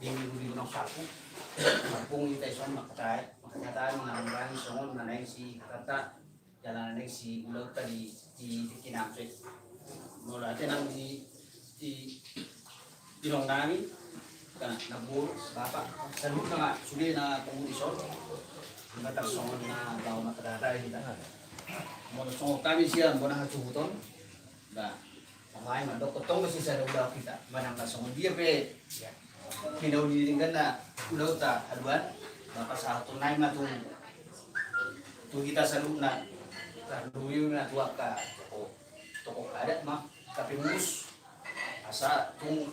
Tinggi ng sapo. Sampung kita ison makataan mengambil songon nanay si kata jalan nanay si ulo tadi di kinapit. Mula natin ang di nong namin kana nabur bapak sa loob na nga suli na pangudisyon. Ang katang songon na daw matadada kita. Mula songon kami siya muna hatubuton. Na pamahay man dokotong kasi sa daw kita manang kasongon dia pe. Pinaulilingan na ulaw ta aluan baka sa tunay na tu kita sa loob na luyo na tuwa ka toko kadat ma kapimus asa tung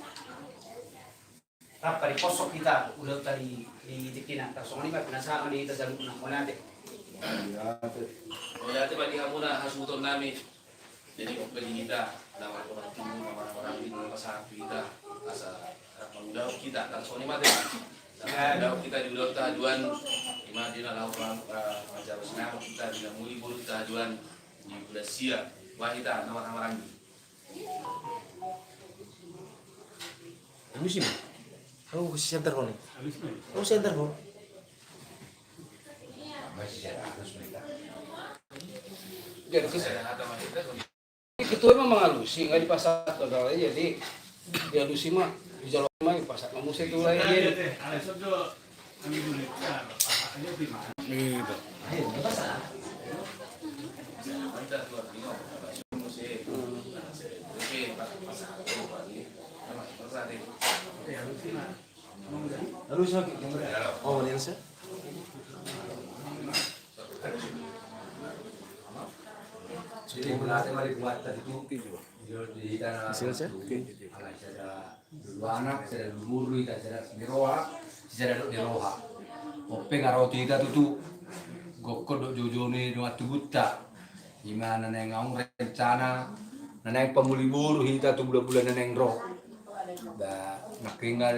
kapari posok kita ulaw ta di dikinan ta so ni ma pinasama ni ta sa loob na monate dati ba di muna hasuton namin jadi kung pwede kita dapat orang-orang di pasar kita asa mengudau kita kan soalnya mati mengudau kita di udau tajuan di mana dia lalu mengajar senama kita di muli bulu tajuan di Malaysia wanita nama-nama lagi. Musim. Oh, center hole. Oh, center hole. Masih ada harus mereka. Jadi itu emang mengalusi nggak dipasang kalau jadi dia lusi mah di jalan mah pasang musik itu lagi dia. Lalu siapa? Oh, Nelson. Jadi melatih mari buat tadi itu di tanah Hasilnya? ada dua anak, ada guru, ada miroha, ada miroha. Ope ngaroti kita tuh gokor dok jojo nih dua tubuta. Gimana neng ngomong rencana, neng pemuli buru kita tuh bulan-bulan neng roh. Dah nakinga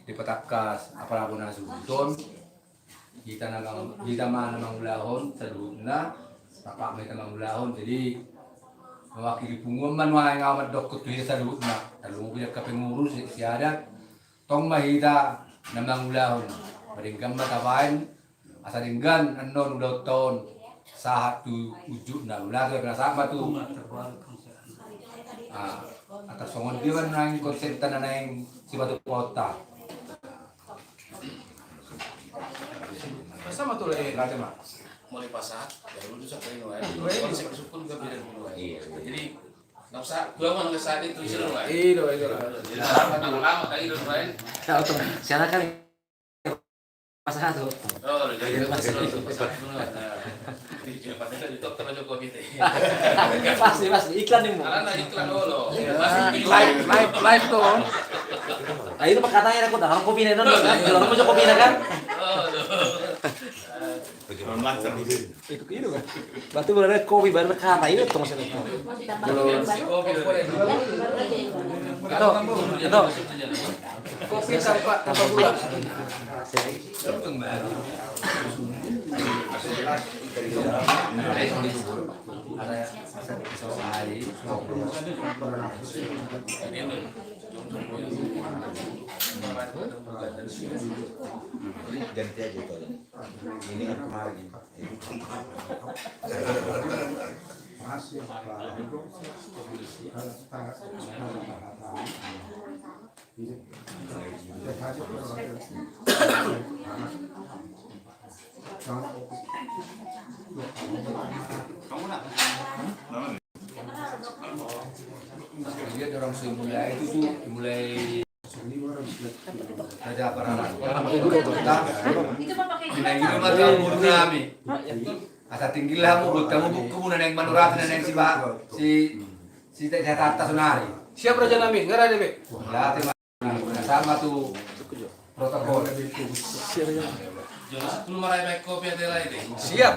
di petakas apa aku nasuton. Kita mana mangulahon sedulurna. Tapak mereka mengulahun jadi mewakili pengumuman wahai ngamat dokter tu sa dulu na lalu punya kapengurus si adat tong mahita na mangulahun maringgan matabain asa dinggan anon udah tahun sahat tu ujuk na ulah tu kena sama tu atas songon dia kan nang konsen tanah nang si batu kota Sama tuh lagi nanti mas Mulai pasar, ya lu bisa kering lah. Konsep sukun juga beda dulu. Jadi nggak usah, gua mau ngesaat itu sih lah. Iya. Jadi lama kali itu lain. Siapa kan pasang tuh. Oh, jadi pasar dulu. Jadi pasar itu dokter Jokowi itu. Pasti iklan nih mau. Karena iklan dulu. Live tuh. Ah itu katanya aku dah kopi nih nonton. Kalau mau kopi kan? Itu kan. Berarti berada kopi baru kata itu tuh maksudnya. Itu. Kopi tanpa gula. ganti aja itu ini kan kemarin dia orang mulai itu tuh mulai ada pararan ini mah kamu kami asa tinggilah mu kamu buku mu neng manurat neng si tata sunari Siap Raja Nami, nggak ada be. ya sama tuh protokol Jadi 10 marai baik kopi ada lain. Siap.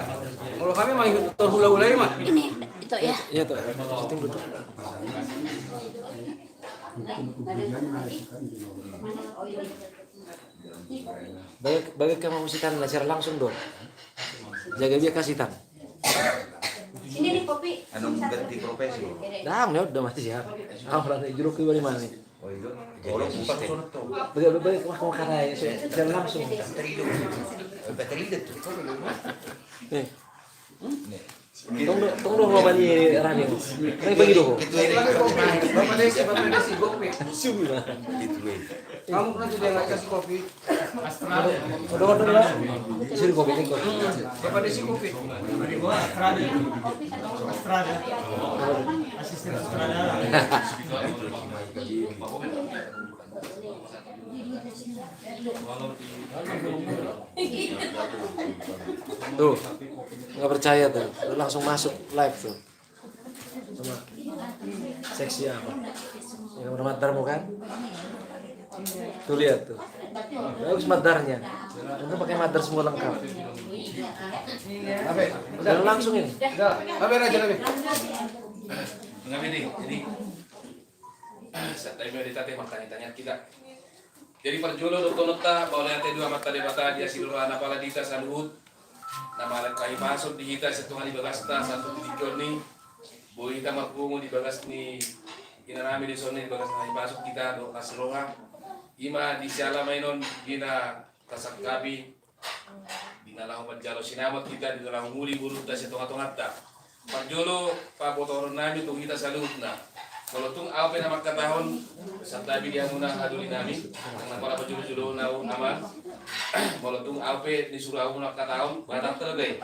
Kalau kami mah ikut terhula-hula mah. Ini itu ya. Iya tuh. Syuting betul. Bagi kamu musikan belajar langsung dong. Jaga dia kasitan. Ini nih kopi. anu ganti profesi Dah, udah mati siap. Ah, orang jeruk di mana nih? Oh itu. Tolong bukan sono to. Balik mau karena secara langsung. Bateria itu. Nih. Tunggu mau balik Rani. Kayak bagi dulu. Bapak Desi gope. Itu. Kamu pernah juga nggak kasih kopi? Udah lah. Suruh kopi ini kopi. Bapak Desi kopi. Tuh, nggak percaya tuh, lu langsung masuk live tuh. Sama seksi apa? Yang bermadarmu kan? Tuh lihat tuh, bagus madarnya. Itu pakai madar semua lengkap. Udah langsung ini. Apa aja nabi? Enggak ini, saat time di tadi makanya kita. Jadi perjolo do tonota boleh ate dua mata debata dia siluran apala dita salut. Nama alat kayu masuk di hita setungan di bagasta satu tiga ni. Boleh kita mapungu di bagas ni. Inarami di sini di bagas kayu masuk kita do kasroha. Ima di siala mainon gina kasak kabi. Dinalahu panjalo sinamot kita di dalam muli buruk ta setunga-tunga ta. Perjolo pa botoron nami tu kita salutna. Kalau tung apa nama katahon sabda dia muna haduli nami karena para pejulu-julu nama kalau tung apa disuruh muna katahon batang tergai.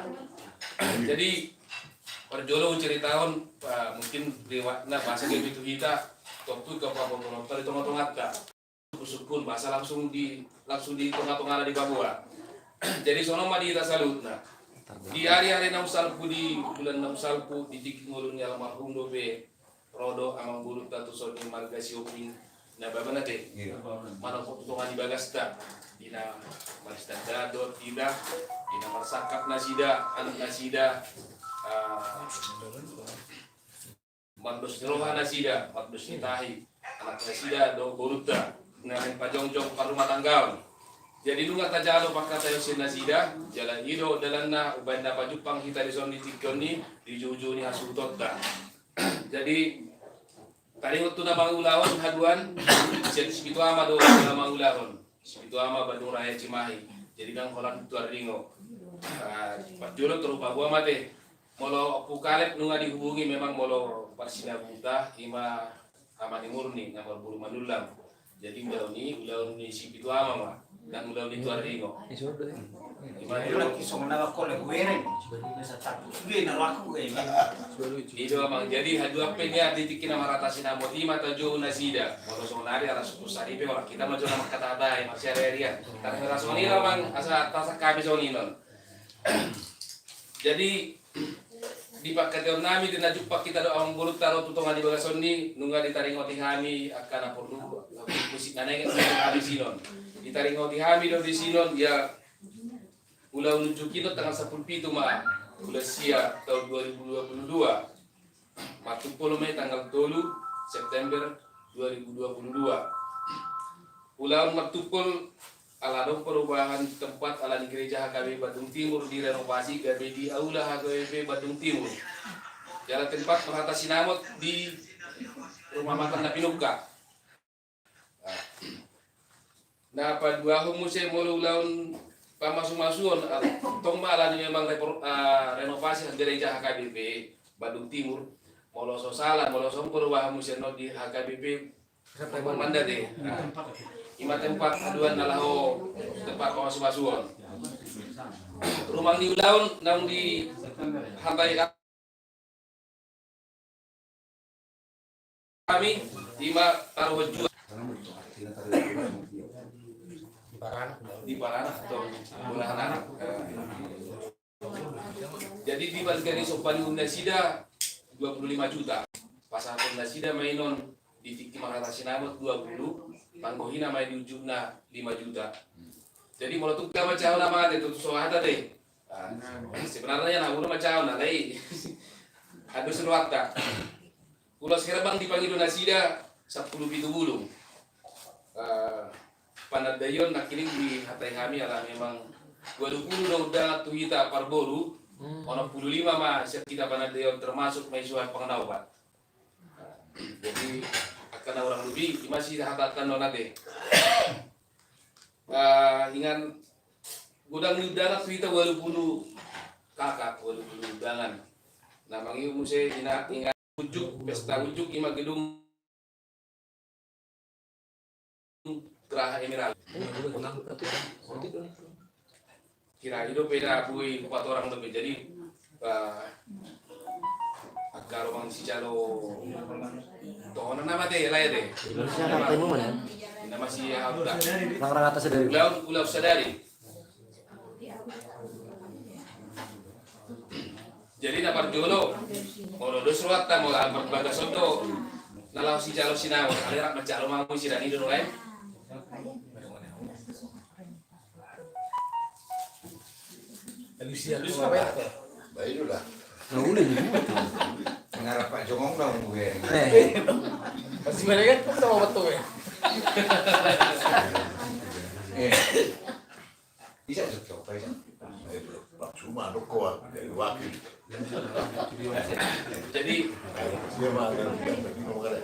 Jadi perjolo ceritaon mungkin riwayatna bahasa gitu kita waktu ke Papua dari tengah-tengah ta sukun bahasa langsung di tengah-tengah di Papua. Jadi sono mah di salutna. Di hari-hari nausalpu di bulan nausalpu di titik ngulun ya almarhum dobe Rodo amang burut tatu soni marga sioping na baba nate mana potongan di bagasta dina marista dado tidak dina marsakap nasida anak nasida mandos roha nasida mandos nitahi anak nasida do burutta na pajongjong parumah tanggal jadi nunga tajalo pakata yosin nasida jalan ido dalanna ubanda pajupang hita di soni tikoni di juju ni hasutotta. Jadi tadi waktu nama ulawon haduan jadi segitu ama do nama ulawon segitu ama Bandung Raya Cimahi jadi kang kolam tuar ringo pas jolo terupa gua mate molo pukalet nunga dihubungi memang molo parsina buta ima amani murni nama bulu manulang jadi ulawon ni segitu ama mah dan ulawon di tuar ringo Ibarat kisah menawa kolek wereng. Masa takut sudah nalaku Ido amang jadi hadu apa ini ada di kina marata sinamo lima tujuh nasida. Kalau sonari arah suku saripe orang kita maju nama kata ada masih ada dia. Karena rasoni amang asa tasak kami soninon. Jadi di paketion nami di najupak kita doa burut taruh tutongan di bagasoni nungga ditaringoti kami akan apurdu musik naneng kami sinon. Ditaringoti kami do di sinon ya ulah menuju kita tanggal 10 ma ulah sia tahun 2022 matupolo Mei tanggal 3 September 2022 ulah matupol ala dong perubahan tempat ala di gereja HKB Badung Timur direnovasi gabe di aula HKB Badung Timur jalan tempat merata sinamot di rumah makan Napinuka nah pada dua humusnya mulu laun pamasuk-masukan tong malah memang renovasi gereja HKBP Badung Timur molo sosalan molo perubahan museno di HKBP mandat deh ima tempat aduan nalaho tempat pamasuk-masukan rumah di ulaun nang di hantai kami ima taruh jual di Parana atau Bulahan Anak. Jadi di bagian sopan Undasida 25 juta. Pasar Undasida mainon di Tiki Marata Sinamot 20, Panggohina main di ujungna 5 juta. Jadi mau tuh kamu macam nama itu so ada deh. Sebenarnya nak udah macam nak lagi. Ada seluat tak. Pulau sekarang bang dipanggil Undasida 10 pintu bulung. Panadayon na kining di hatay kami ala memang 20 udah tuhita parboru ono 15 mah kita panadayon termasuk may suat pangnawat jadi karena orang lebih masih hatatan non nate. Ingan gudang udara kita 80 kakak 80 udangan. Nah mangi muse ingat ujuk pesta ujuk ima gedung Geraha Emerald. Kira itu beda bui 4 orang lebih jadi agar orang si calo tohonan nama teh lah ya deh. Indonesia kan temu mana? Nama si Abdullah. Orang atas dari. Ulau sadari. Jadi dapat dulu. Kalau dos ruatan mau ambil bagas untuk nalau si calo sinau. Ada rak mencalo mau si dani dulu kan? Lucia Baik lah. nggak boleh nih. Ngarap Pak Jongong dong gue. Masih mana kan? Sama betul ya. Bisa cocok, bisa. Pak Cuma lo kuat dari wakil. Jadi Dia mah kan bingung kan.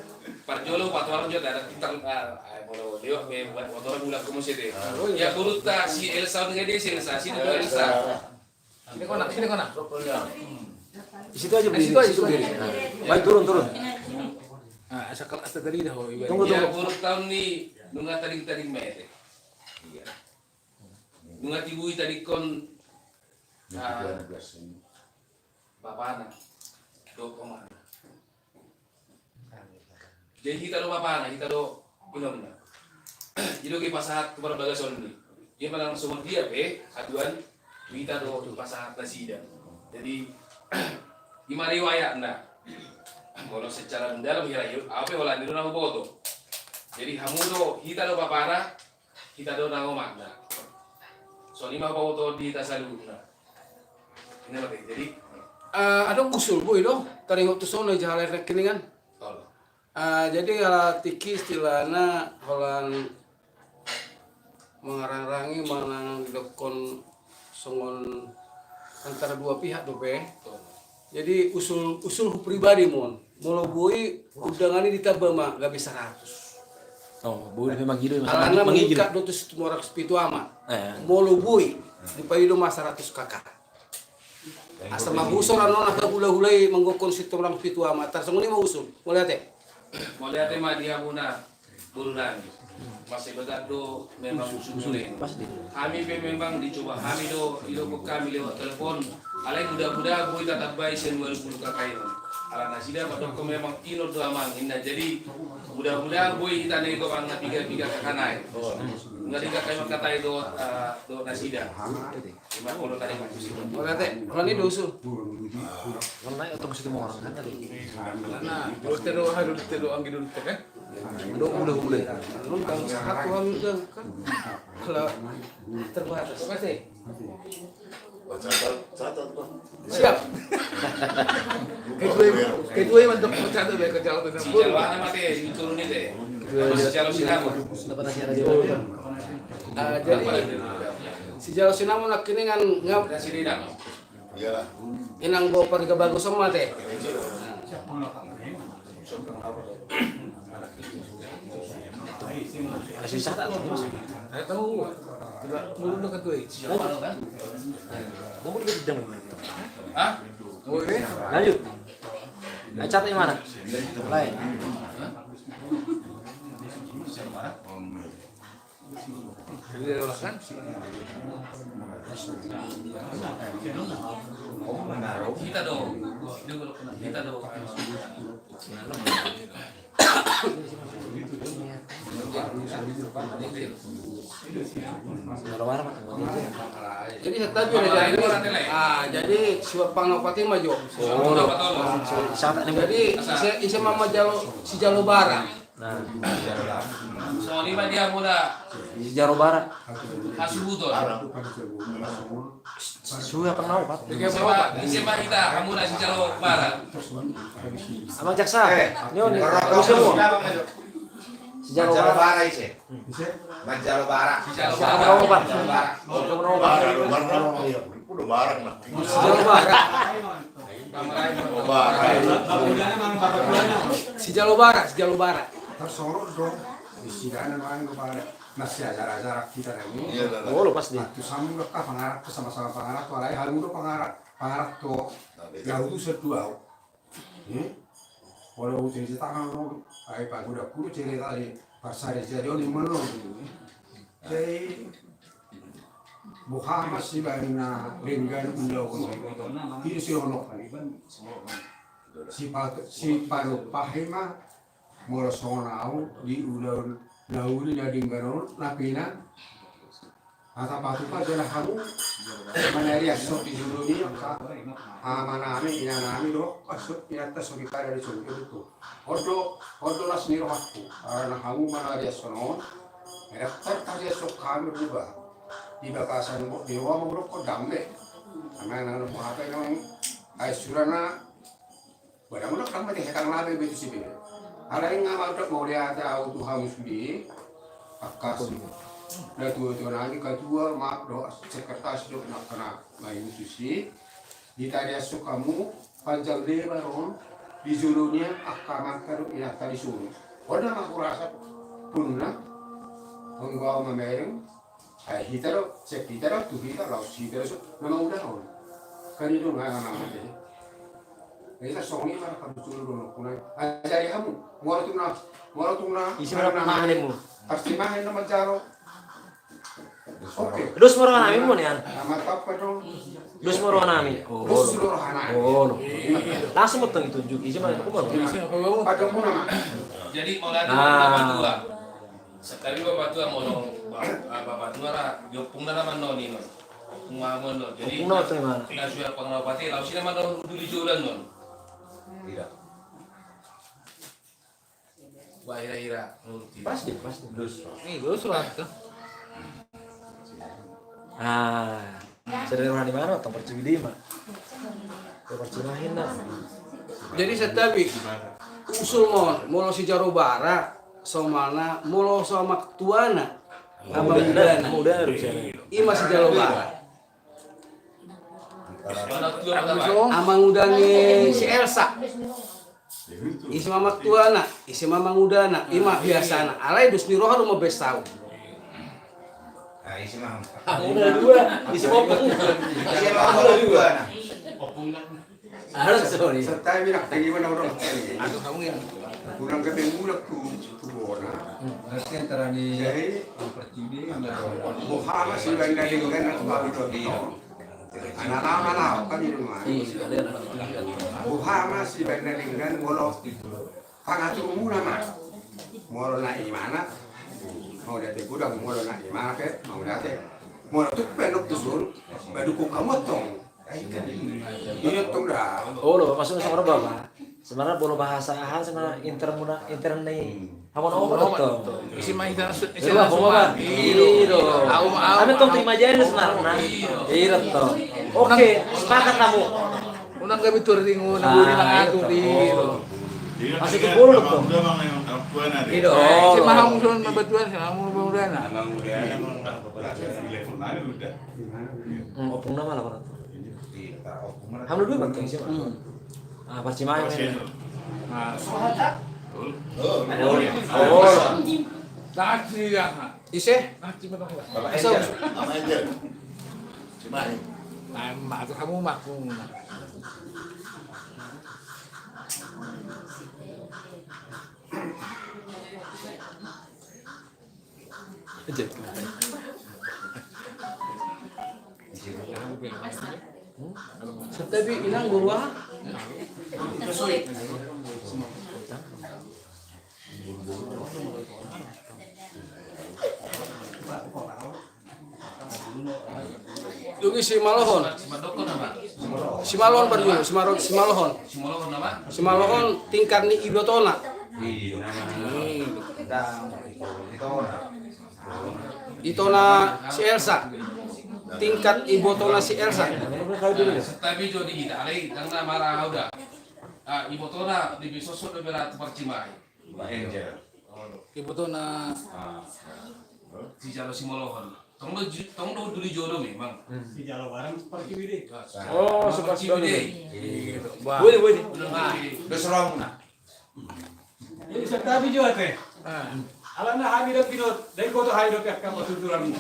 Parjolo patuaran juga ada tentang kalau dia buat patuaran bulan kemudian deh. Ya burut si Elsa dengan dia si Elsa si itu Elsa. Sini kona. Di situ aja berdiri. Di situ berdiri. Baik turun. Asal tadi dah. Tunggu. Ya burut tahun ni nunga tadi mete. Nunga tibui tadi kon bapak anak do komana. Jadi kita do bapak anak kita do inom na. Jadi kita pasahat kepada bagason ni. Dia malah langsung dia aduan kita do pasahat nasida. Jadi gimana riwayat anda? Kalau secara mendalam hirayu, apa yang di nama boto. Jadi hamudo kita do papara, kita do nama makna. Soalnya mah boto di tasalu. Ini apa? Jadi ada usul bu itu tadi waktu sono jalan rekeningan. Jadi kalau tiki istilahnya holan mengarang-rangi menang dokon songon antara dua pihak tuh pe. Jadi usul pribadi mon. Molo boy udangani ditambah mah gak bisa 100. Oh, boleh memang gitu. Karena mengikat dotus orang sepitu amat. Molo boy di payudo mas 100 kakak. Asa magusor ano nakagula-hulay manggukon si orang sepitu amat. Tarsong ini magusul. Mulai ate. Mulai ate mah dia muna burunan. Masih begado memang susulin. Kami memang dicoba kami do kami lewat telepon. Alai mudah-mudahan boy tetap baik sen 20 kakak. Ala nasida padok memang ino do amang inna jadi mudah-mudahan boy kita nego ang piga kakanay. Ngadi ka kayo magkatay do nasida. Lima kulo tadi magusil. Mulai ate. Kalau ini usul. Mana itu mesti mau orang kan tadi. Nah, harus tero ang gidul kan. Boleh. Nun kang satu hamil kan. Kalau terbatas. Pasti. Catat Pak. Siap. Kedua untuk mencatat ya ke jalan Si jalwana mate diturunin deh. Si jalo sinamo. Dapat nasi ada Jadi si Jalo Sinamo nak kini ngap Nasi didang. Iyalah. inang gopar ke bagus sama teh. Masih sah tak? Ayo tahu. Mulu ke tuh. Kamu udah jam. Hah? Oke. Lanjut. Acat yang mana? Lain. Jadi olah kan. Kita do. Kita do. Jadi tadi ada jadi. Jadi siapa panglopati maju. Siapa nih? Jadi isi mama si Jalo Bara. Nah, So lima dia muna di Jaro Barat. hasubuton. Sudah pernah Pak. Siapa kita kamu nasi jalo barat. Abang jaksa. Nyon, kamu semua. Si Jaro Jalo Barat. bara ise. Jalo bara. Jalo Siapa barat. obat? Jalo bara. Kamu obat. Barang. Udah barang lah. Si Jalo Bara. Barang. Si Jalo Bara. tersorot dong di sidang main kepada masih acara-acara kita ini. Iya lah. Oh, lo pasti. Itu sama mereka pengarap sama-sama pengarap tuh lain hal itu pengarap tuh jauh tuh sedua. Kalau cerita tangan lo, pak udah kudu cerita di pasar jadi orang melong. Jadi bukan masih banyak dengan ulau itu sih ono. Si paru pahema mula sonau di ulau lauri jadi ganon napina atau patupa jalan kamu menari asok di dulu ni mana ami ina nami do asok ina tas kita dari sini itu odo las ni rohku karena kamu menari asonon mereka tadi asok kami berubah di bakasan di rumah merokok damai karena anak apa yang aisurana barang-barang kan mati hekang labe begitu sih. Ada yang nggak mau lihat tahu tuh kamu sendiri, akas, dan tuh lagi kedua mak doa sekretaris doa nak kena main susi, di tadi asuk kamu panjang lebar on, di julunya akaman karu ina tadi suruh, orang mak kurasa punna, mengbawa memereng, hitaro cek hitaro tuh hitaro hitaro so, nama udah on, kan itu nggak nama deh. Kita songi mana kamu suruh dulu punai, ajari kamu. Moro tuna. Isi mana pemahaman mo? Pasti main nama jaro. Oke. Dus moro namin mo niyan. Nama apa dong? Dus moro namin. Oh. Terus seluruh anak. Oh, no. Langsung mo tong itunjuk. Isi mana ko mo? Ada pun nama. Jadi mau nanti bapak tua. Sekali bapak tua mau dong bapak tua lah. Yopung na naman noni no. Kumamon no. Jadi Opung na to man. kita sudah pangrawati. Lalu sila man daw duli jualan non. Tidak. Hira-hira. Pasti. Itu surat tuh. Sederhana di mana? Tempat Ciwidey mah. Tempat Cimahin lah. Jadi setapi usul molo si Jaro Bara somana molo sama tuana abang mudana Muda harusnya. ima si Jaro Bara Anak tua apa? amang udane si Elsa isi mama tuana isi mama udana ima biasana alai dus niroha rumah bestau Nah, isi mah. Udah dua. Isi opung. Isi mah ada dua. Harus sorry. Serta bilang tinggi mana orang. aduh kamu ini Kurang ketemu tuh bona. Berarti antara di Jadi percudi kan Muhammad sih lagi dari kan baru itu. Anak-anak kan di rumah. Muhammad sih lagi dari kan molo. Pangatur umum nama. Molo na imana. Mau datang gudang molo na imana ke mau datang. Molo tuh penuk tusul. Badukung kamu tong. Iya tong dah. Oh, lo maksudnya sama Bapak. Sebenarnya bolo bahasa ahan sebenarnya interne. Hamon tuh. isi mah itu Isi lah Bapak. Iyo. Kami tong terima aja sebenarnya. Iya toh. Oke, sepakat kamu. unang kami turing unang guni nang ato di Masih ke bolo tuh. Udah mang yang tua nanti. Oh. si maham sun mabatuan si maham mudana Opung nama lah orang tuh. Hamil dulu bang sih. Percimahin ini. Oh. Tadi ya isi Bapak Eja, nama Eja. Cimahi. nah kamu makung Tapi ilang guru ah. Yung si Malohon. Madoko nama. Si Malohon baru dulu, si Malohon. Simolo nama. Si Malohon tingkat ni Ibotona. Itona si Elsa. Tingkat Ibotona si Elsa. Tapi jodi kita, alai tang nama rahauda. Ibu tora di sosok de berat percimai. Angel. Ibotona Si jalo si molohon. Tong do duli jodoh memang. Oh, Seperti ini. Boleh. Terus rong na. Ini tapi juga teh. Alana hamida pinot, dai ko to haidop yak kamu tuturan.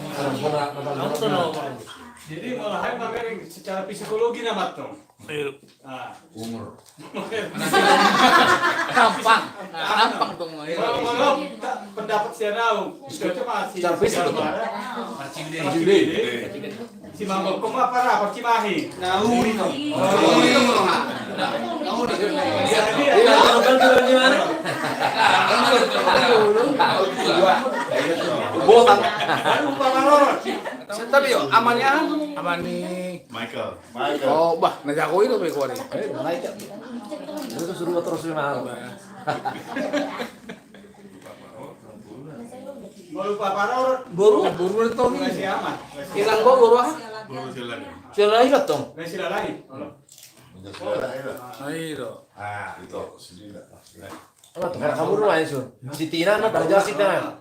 Jadi malah hai mamering secara psikologi na matong. Umur. Gampang dong. Kalau pendapat saya tahu, itu masih. Secara fisik betul. Si Mangkok koma para Cimahi. Nauri no. Botak. Tapi yo amannya Amani. Michael. Oh, bah, najago itu pe kuari. Malaikat. Itu suruh terus mahal. mau lupa paror. Buru itu nih. Masih aman. Ilang kok buru ah? Belum jalan. Sila ilat dong. Masih lain. Ayo. Ah, itu sendiri. Ano to? Kaya kaburo ay sun. Si Tina no dangja si Tina.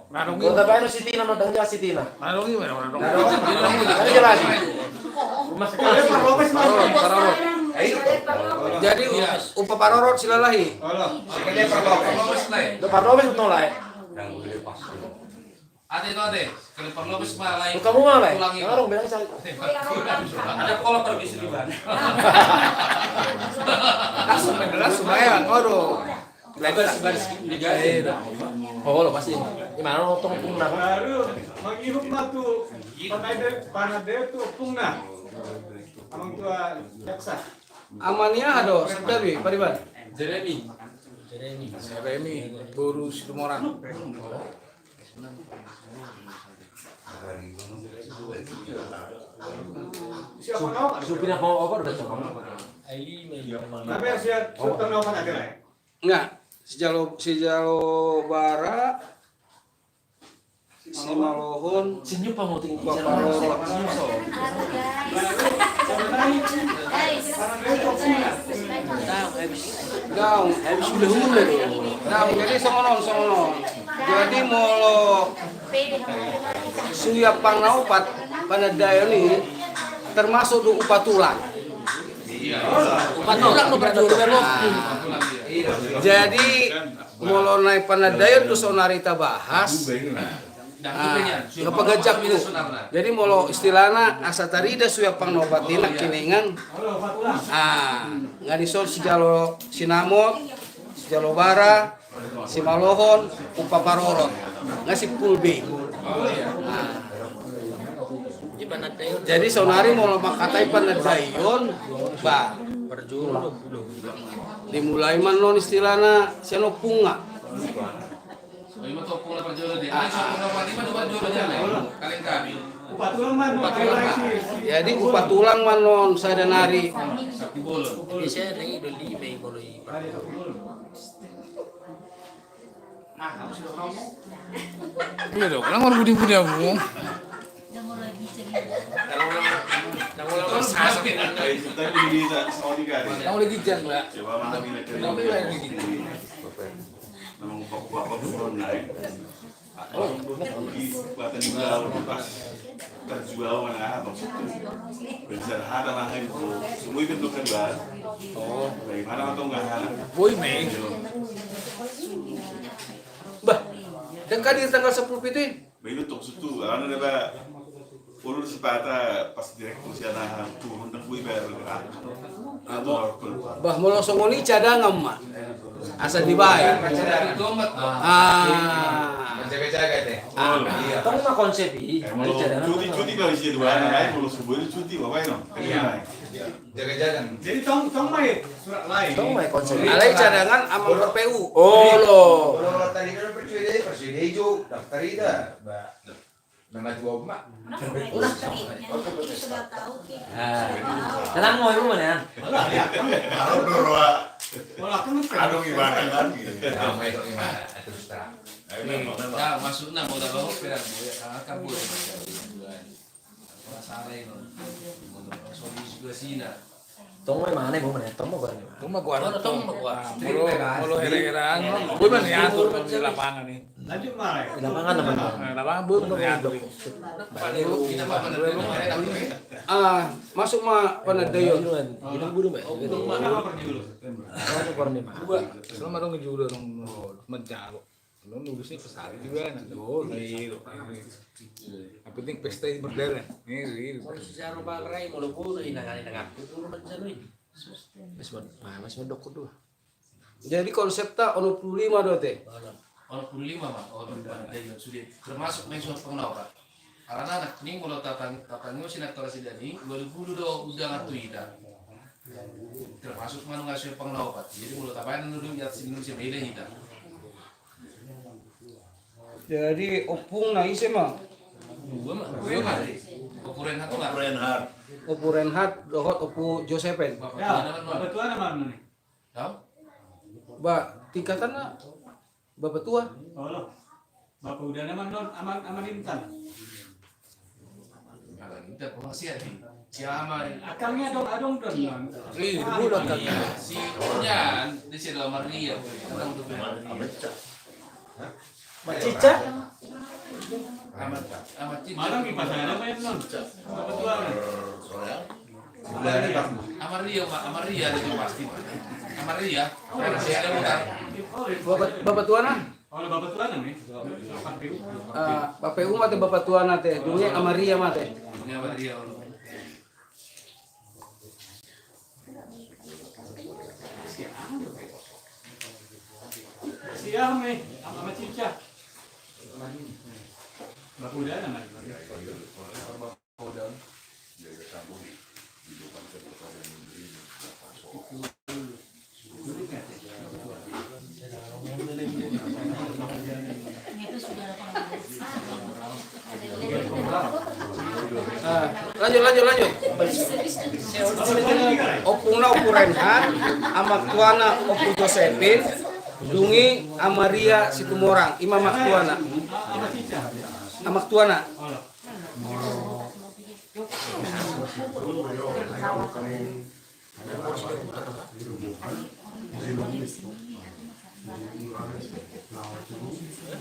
Marungi. Kung tayo si Tina no dangja si Tina. Marungi mana? Ano jelas? Mas Parorot. Jadi upa parorot sila lahi. do parlobes no lai. Ate itu ate, kalau perlu bes malah Lu kamu mah lai. Ulangi. Ngarong bilang sa. Ada pola permisi di mana? Langsung mendelas supaya ngoro. Baris liga. Oh lo pasti. Gimana lo tong pun na. Baru menghirup matu. Panade tu pungna. Amang tua jaksa. Amannya ado, sedabi, pariban. Jeremy. Remi, buru Situmorang. Siapa kau? Supina mau over udah coba. Tapi siapa sultan kau ada lah. Enggak, sejalo bara si Malohon Senyum pa mo tingin Upa parorot. Gaung, gaung, jadi songonon. Jadi molo suya pangnaupat pada daya ini termasuk du upat tulang. Upat tulang no berjuru lo. Jadi molo naik panadayon tu sonarita bahas. Kapagajak tu. Jadi molo istilahna asa tarida suya pangnobatina kiningan. Nganisol si jalo sinamot, si jalo bara, si malohon, upa parorot. Ngasih pulbe. Jadi sonari molo makatai panadayon ba berjuru. Dimulai man non istilahna siano punga. Lima topung lah perjualan dia. Lima dua jualan kalian kami. Upat tulang man. Jadi upat tulang man non sadanari. Sakti bolon. Biasanya ringi do lime boleh. Iya dong, kenapa orang budi-budi aku? Tapi di Saudi kan. Kamu lagi jan, Mbak. Coba malam ini ke. Kamu lagi gitu. Memang bapak turun naik. Di Kuatan Jual pas terjual mana apa besar ada lah itu semua itu kedua. Oh, bagaimana atau enggak? Boy, Mei. Bah, dan kan di tanggal 10 itu Begitu tok situ, karena ada ulur sepata pas direktur sana turun dan gue bayar gerak. Atau bah mau songoni cadangan mah. Asa dibayar. Domat. Jaga-jaga deh. Tong mah konsep i. kalau cuti kalau isi dua anak kalau sebuah cuti apa itu? Jaga-jaga. Jadi tong main surat lain. Tong mah konsep. Alai cadangan amang PU. Oh lo. Kalau tadi kan percaya hijau, daftar ida, mbak. Nama dua mak. Tenang mau ibu mana ya? Kalau berwa, kalau gimana kan? Nama itu gimana? Terus terang. Nah, masuk na modal lo pera akan boleh. Masalah itu. Solusi sina. Tong mah mana ibu mana? Tong mah mana? Rumah gua. Mulu hera-heraan. Boy man diatur di lapangan nih. Lanjut mah. Di lapangan apa? Lapangan boy man diatur. Kita mah Masuk mah panadayon. Ini buru mbak. Mana perjualan? Aku korni mah. Selama dong ngejudo dong menjago. Lo nulisnya pesari juga, nah tuh, gitu. Yang penting pesta ini berdarah. Ini, Sejarah bangrai mau lupa hinang-hinang aku tuh rumah sana ini. Mas medok kedua. Jadi konsepnya 25 do teh. Orang 25 mah, orang jadi sudah termasuk main suatu pengenal Pak. Anak-anak ini kalau tatangnya sinaktor sidani 2000 udah ngatu ida. Termasuk mana ngasih pengenal Pak. Jadi mulut apa yang dulu lihat sini sih beda ida. Jadi opung na isi mah. Dua mah, ukuran satu lah. Opu Renhat, dohot Opu Josepen. Bapak tua nama nih? Tahu? Ba, tingkatan na Bapak tua. Oh lo, bapak udah nama non aman intan. Kalau kita pengasih nih, siapa? Akalnya adong non. Bulan kan. Si Nyan di sini dalam Maria. Orang tuh Macica. amat Malam di pasangan apa ya non? Bapak tua kan? Amaria itu pasti. Amaria, karena saya ada mutar. Bapak tua na. Oh bapak tua kan nih? Bapak Uma teh Bapak tua na teh. Dunia Amaria mah teh. Ini Amaria. Siapa nih? Sama Cica. Bapak udah nama. Lanjut. Opungna Opu Renhat, amak tuana Opu Josephine, dungi Amaria Situmorang, imam amak tuana. Amak tuana.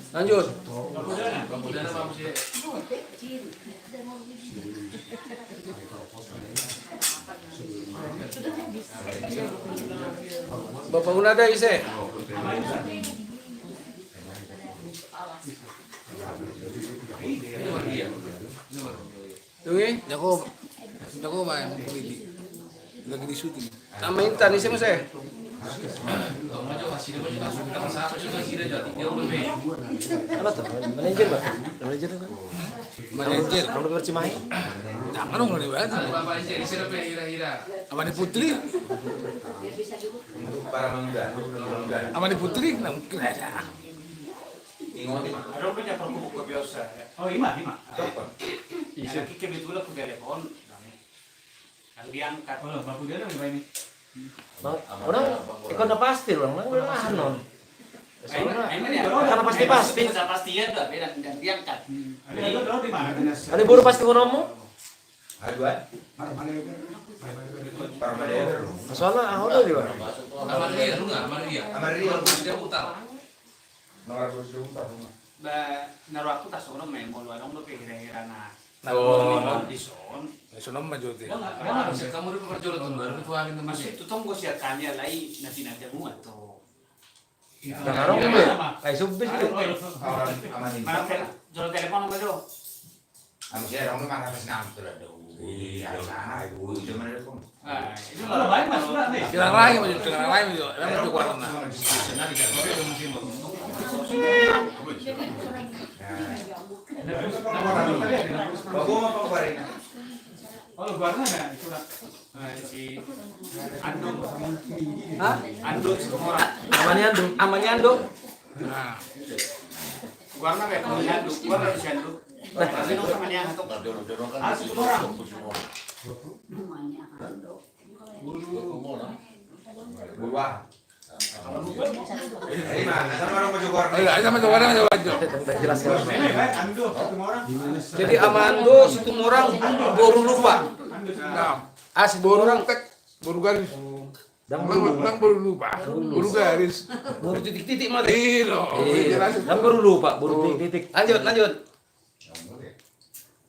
Lanjut. Udah nama masih. Bapak Unada ise. Dungi. Jago main politik. Lagi di syuting. Nama intan ise muse. Kalau maju hasilnya maju langsung kita masak juga sih dia jadi dia lebih. Apa tuh? Manajer Pak. Manajer kan. Manajer. Kalau bercimahi. Jangan dong nih banget. Bapak aja di sini hira-hira. Amani Putri. Para mangga. Amani Putri nah mungkin ada. Ada punya perkubuk biasa. Oh ima. Iya kita betul aku telepon. Kalau diangkat. Oh bapak udah nama ini. Orang ikon pasti orang nang non. Karena pasti. Pastinya tuh beda dan diangkat. Ada di mana? Ada buru pasti ngono. Aduan. Parmadero. Soalnya udah di mana? Amaria, lu nggak Amaria? Amaria. Dia putar. Nomor 22. Naruh aku tas orang main bola dong lo kira-kira na. Oh. Di son. Sono maju teh. Kamu udah perjualan tuh baru tuangin teman Masih itu tong gue siapkannya lagi nanti muat tuh. Sekarang udah. Kayak subis gitu. Orang aman ini. Mana jual telepon apa tuh? Amsia orang mana pas nam tuh ada. Iya, sana ibu itu mana itu. Ah, itu Kalau baik mas sudah nih. Kira lain maju. Emang maju kurang nah. Bagus apa kemarin? Oh luarnya nggak itu lah. Si Andung. Hah? Andung Situmorang. Amanya Andung. Nah, Warna kayak kalau nyanduk, warna di nyanduk. Tapi nong sama dia atau Situmorang. Buah. Ini mana? Sama orang maju korang. ayo maju. Jelas jelas. Andung Situmorang. Jadi Amando Situmorang baru lupa. nah, Asli orang tek baru garis. Dan Bang baru lupa. Baru garis. baru titik-titik mah. Iya. Dan baru lupa, baru titik. Lanjut.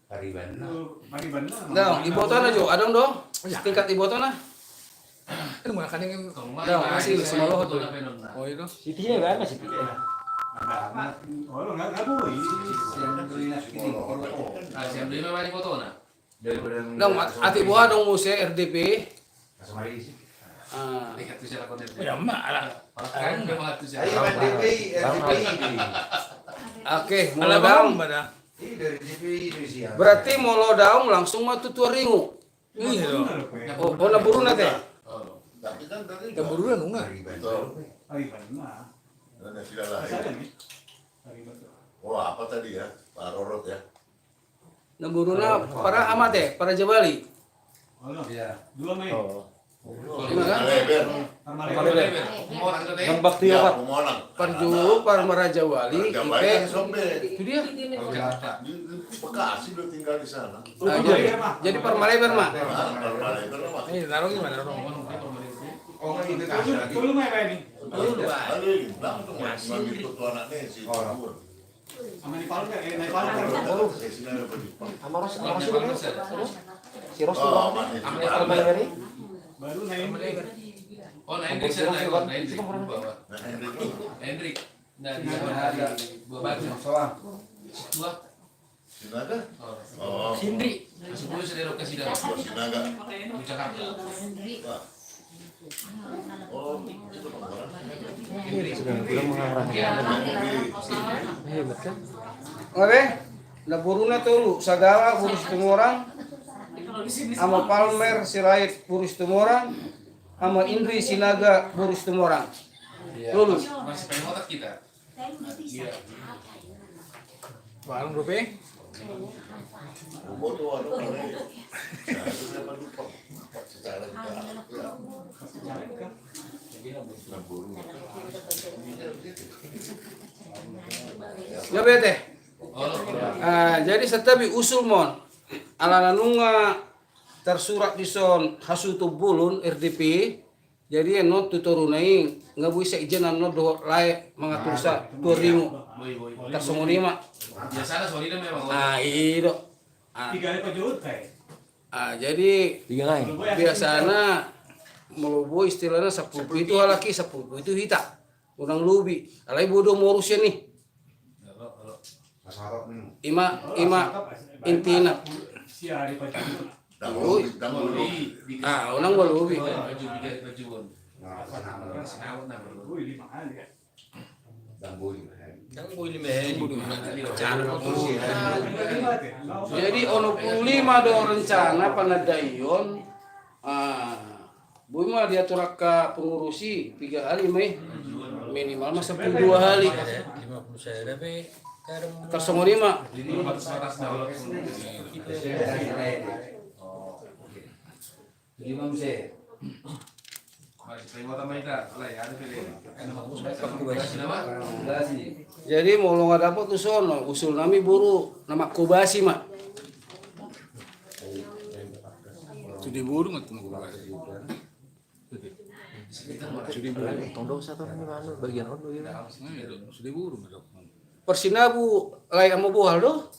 Pariban. Mari benar. Nah, ibotona jo, adong do. Tingkat ibotona. Ini mau kan yang Dah, masih semua lo tuh. oh itu. Sitinya kan masih. Oh, lo nggak boleh. Nah, siapa beli memang di foto nah. Dong, ati buah dong musik RDP. Lihat tuh siapa konten. Ya mak lah. Kan memang tuh siapa. Ayo DPI, RDPI. Oke, Ala mulai bang daun. pada. Ini dari DPI Indonesia. Berarti molo daun langsung mah tutua ringu. Iya dong. Oh, na buru na teh. Tapi kan tadi Kita buruan enggak? Hari mana? ada tidak lain. Ada nih. Hari mana? Oh apa tadi ya? Pak Rorot ya. Na buru na para amat teh, para jabali. Oh, lo. Iya. 2 Mei. Gimana? Leber. Orang itu Yang bakti Ya, apa? pemonang. Parjulu, par Maraja Wali, Raja ipe. Wali kan sombe. Itu dia. Di Bekasi udah tinggal di sana. Nah, jadi par Maleber mah. Ini naruh gimana? Oh, ini Dulu Mei Mei nih. Masih itu anaknya si Tawur. Sama di Palu nggak? Naik Palu kan? Amaros si Ros Oh, Baru naik. Oh, nah Hendrik saya naik, nah Hendrik bawa. Hendrik. Nah, di hari baju. Soang. Tua. Sinaga? Oh, Hendrik. Sebelum saya ke sidang. Sinaga. Di Jakarta. Oh, itu pemohon. Sudah mengarah. Hebat kan? Oke. Na buru na tulu sagala burus tumorang. Ama Palmer Sirait burus tumorang. Ama Indri Sinaga burus tumorang. Lulus. Masih pengen otak kita. Iya. Barang rupiah. Bodoh ada orang. Nah, itu dapat lupa. Secara Ya bete. Jadi setabi usul mon ala nunga tersurat di son hasutu bulun RDP. Jadi no tuturunai nggak bisa izin no do lae mengatur sa turimu tersemuni mak. Biasanya solidnya memang. Itu. 3 kali pajut kayak. Jadi 3 lain. biasanya melubo istilahnya 10 itu halaki 10 itu hita. Udang lubi. Alai bodoh morusnya nih. Ima intina. Si hari pajut. Unang walubi. Baju. Wih, di mana ya? Jadi ono 25 do rencana panadayon. Boy mah dia turak ka pengurusi 3 hari meh. Minimal mah 10 2 hari. 50 saya tapi Tersenguri mah. Jadi 400 dolar. Imam saya. Terima tambahin dah. Lah ya, ada pilih. Jadi mau lo nggak dapat tuh sono usul nami buru nama kubasi mah. Sudah buru nggak tunggu Sudah buru. tondo satu ini mana bagian ondo ya. Sudah buru nggak? Persinabu lay amo buhal do.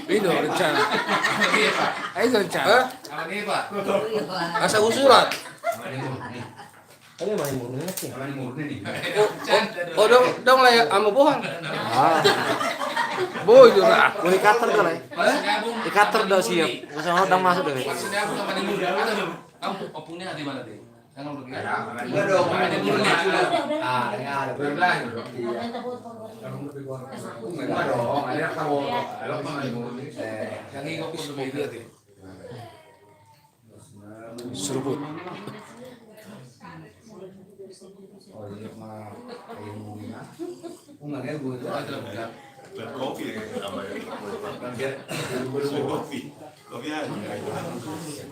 Itu rencana. Itu rencana. Apa nih, Pak? Asa usulat. Ini main murni sih. Oh dong lay amo buhal. Boy itu lah. Mau dikater dah lah. Dikater dah siap. Masa orang masuk deh. Maksudnya aku sama di muda. Kamu opungnya di mana deh? Jangan pergi. Enggak dong, ada ada berbelanja. Enggak dong, ada tahu. Yang ini kopi sudah dia deh. Seruput. Oh iya mah kayak mungkin. Enggak gue itu Ada bukan. Dan kopi apa ya? Kopi aja.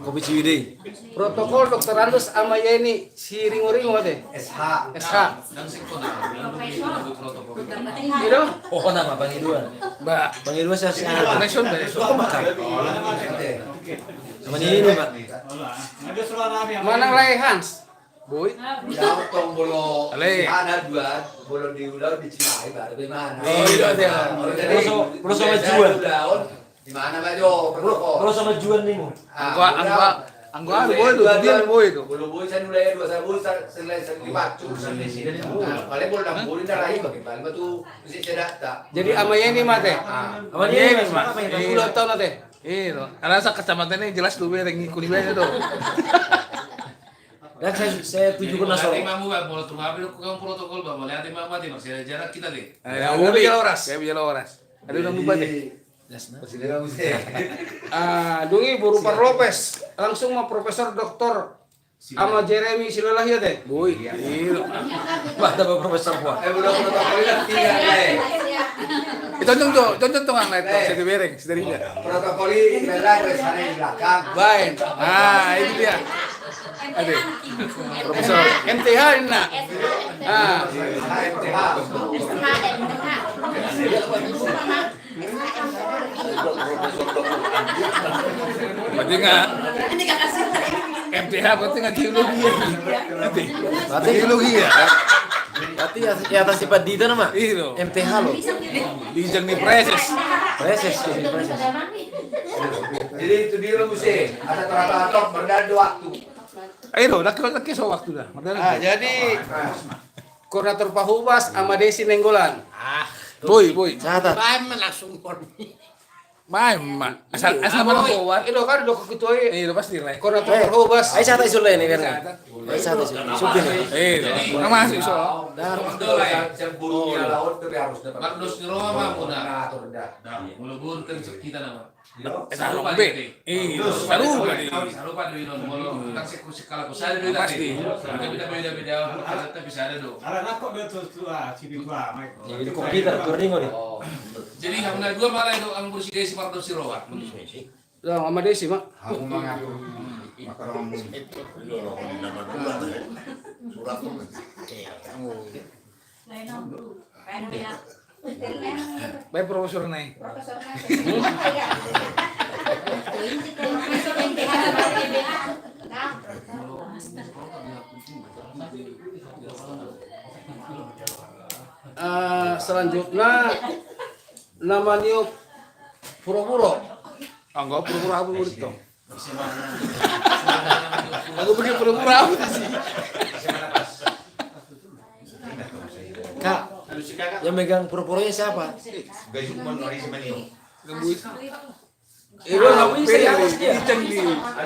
Kopi Ciwidey. Protokol dokter Andes ama Yeni si ringo-ringo teh. SH. Dan sikon aku protokol. Gitu. Oh nama Bang Idwan. Mbak. Bang Idwan saya Connection dari kok makan. Sama ini Pak. Ada suara yang Mana lay Hans? Boy. Jauh tong bolo. Ale. Ada dua bolo di ular di Cimahi baru di mana? Oh iya dia. Terus sama Juan. Daun di mana Pak Jo? Terus sama Juan nih mau. Angka Anggo boy itu, dia boy itu. Bulu boy saya nulai dua saya boy selesai saya dibacu sampai sini. Kalian boleh dah boy dah lagi bagi paling batu mesti cedak tak. Jadi amanya ini mate. Amanya ini mah. Udah tahu nate. Iya, karena kecamatan ini jelas dulu yang ngikut dia tuh. Dan saya tuju ke Nasoro. Imamu bang, mau rumah apa? Kau protokol bang, mau lihat imam mati masih ada jarak kita deh. Kayak bicara oras. Ada udah bubat deh. Dungi Buru Par Lopez langsung mah Profesor Doktor sama Jeremy Silalah ya teh. Boy, iya. Ada Profesor Puan. Udah protokol kan tiga Itu contoh nggak lihat saya bereng, sedarinya. Protokol ini adalah sana di belakang. Baik. Ini dia. Ada Profesor MTH ini nak. MTH. Berarti nggak MTH berarti nggak geologi ya? Nanti geologi ya? Berarti ya atas sifat Dida nama? Iya. MTH loh. Dijang nih preses. Preses. Jadi itu dia lo mesti ada teratur berdadu waktu. Ayo, laki so waktu dah. Jadi koordinator Pahubas sama Desi Nenggolan. Boy. Catat. Main, asal mana kuat? Itu kan udah ketua Iya, pasti lah. koordinator Pahubas. Ayo catat isul ini biar nggak. Ayo catat isul. Sukin nih. Iya, masuk so. Burunya laut itu harus dapat. Magnus di Roma mah mudah. Atur dah. Mulubur kan kita nama. Sarupa deh. Iya, sarupa deh. Sarupa deh non. Mulu kan sekala kusada deh tadi. Beda-beda tapi bisa ada do. Karena kok betul tua, sini tua, Mike. Jadi komputer kuring nih. Jadi hamna dua malah itu ang bersih si Pardo Sirowa. Sama Desi mak. Aku mengaku makaron Baik profesor nih. Selanjutnya namanya Puro-Puro. Enggak pura-pura apa murid dong. Aku pergi pura-pura apa sih? Kak, yang megang pura-puranya siapa? gajukman ori semenyo. Itu namanya serius dia.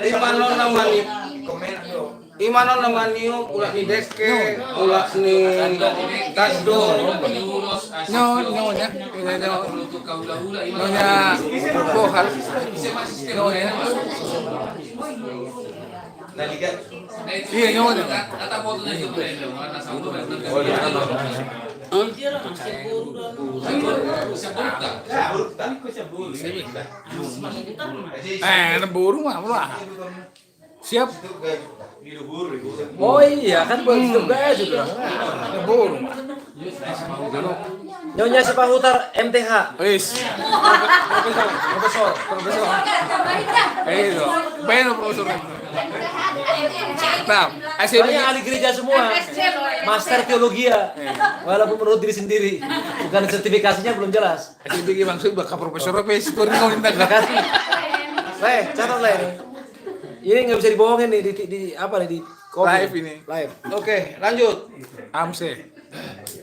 Imanon namanya. Komen yo. Imanon namanya ulah ni deke, ulah ni tasdo. Nyonya bohal. Naliga. Iya nyonya. Kata fotonya itu deh, warna satu Buru mah lah. Siap. Oh iya kan buat juga juga. Buru. Nyonya Sepahutar MTH. Wis. Profesor. Ayo. Beno profesor. Nah, Soalnya ahli gereja semua. Master teologi ya. Walaupun menurut diri sendiri. Bukan sertifikasinya belum jelas. Jadi bagi maksud bakal profesor apa sih tuh ngomongin Kan? Catat lah ini. Ini nggak bisa dibohongin nih di apa nih di kopi. Live ini. Live. Oke, lanjut. Amse.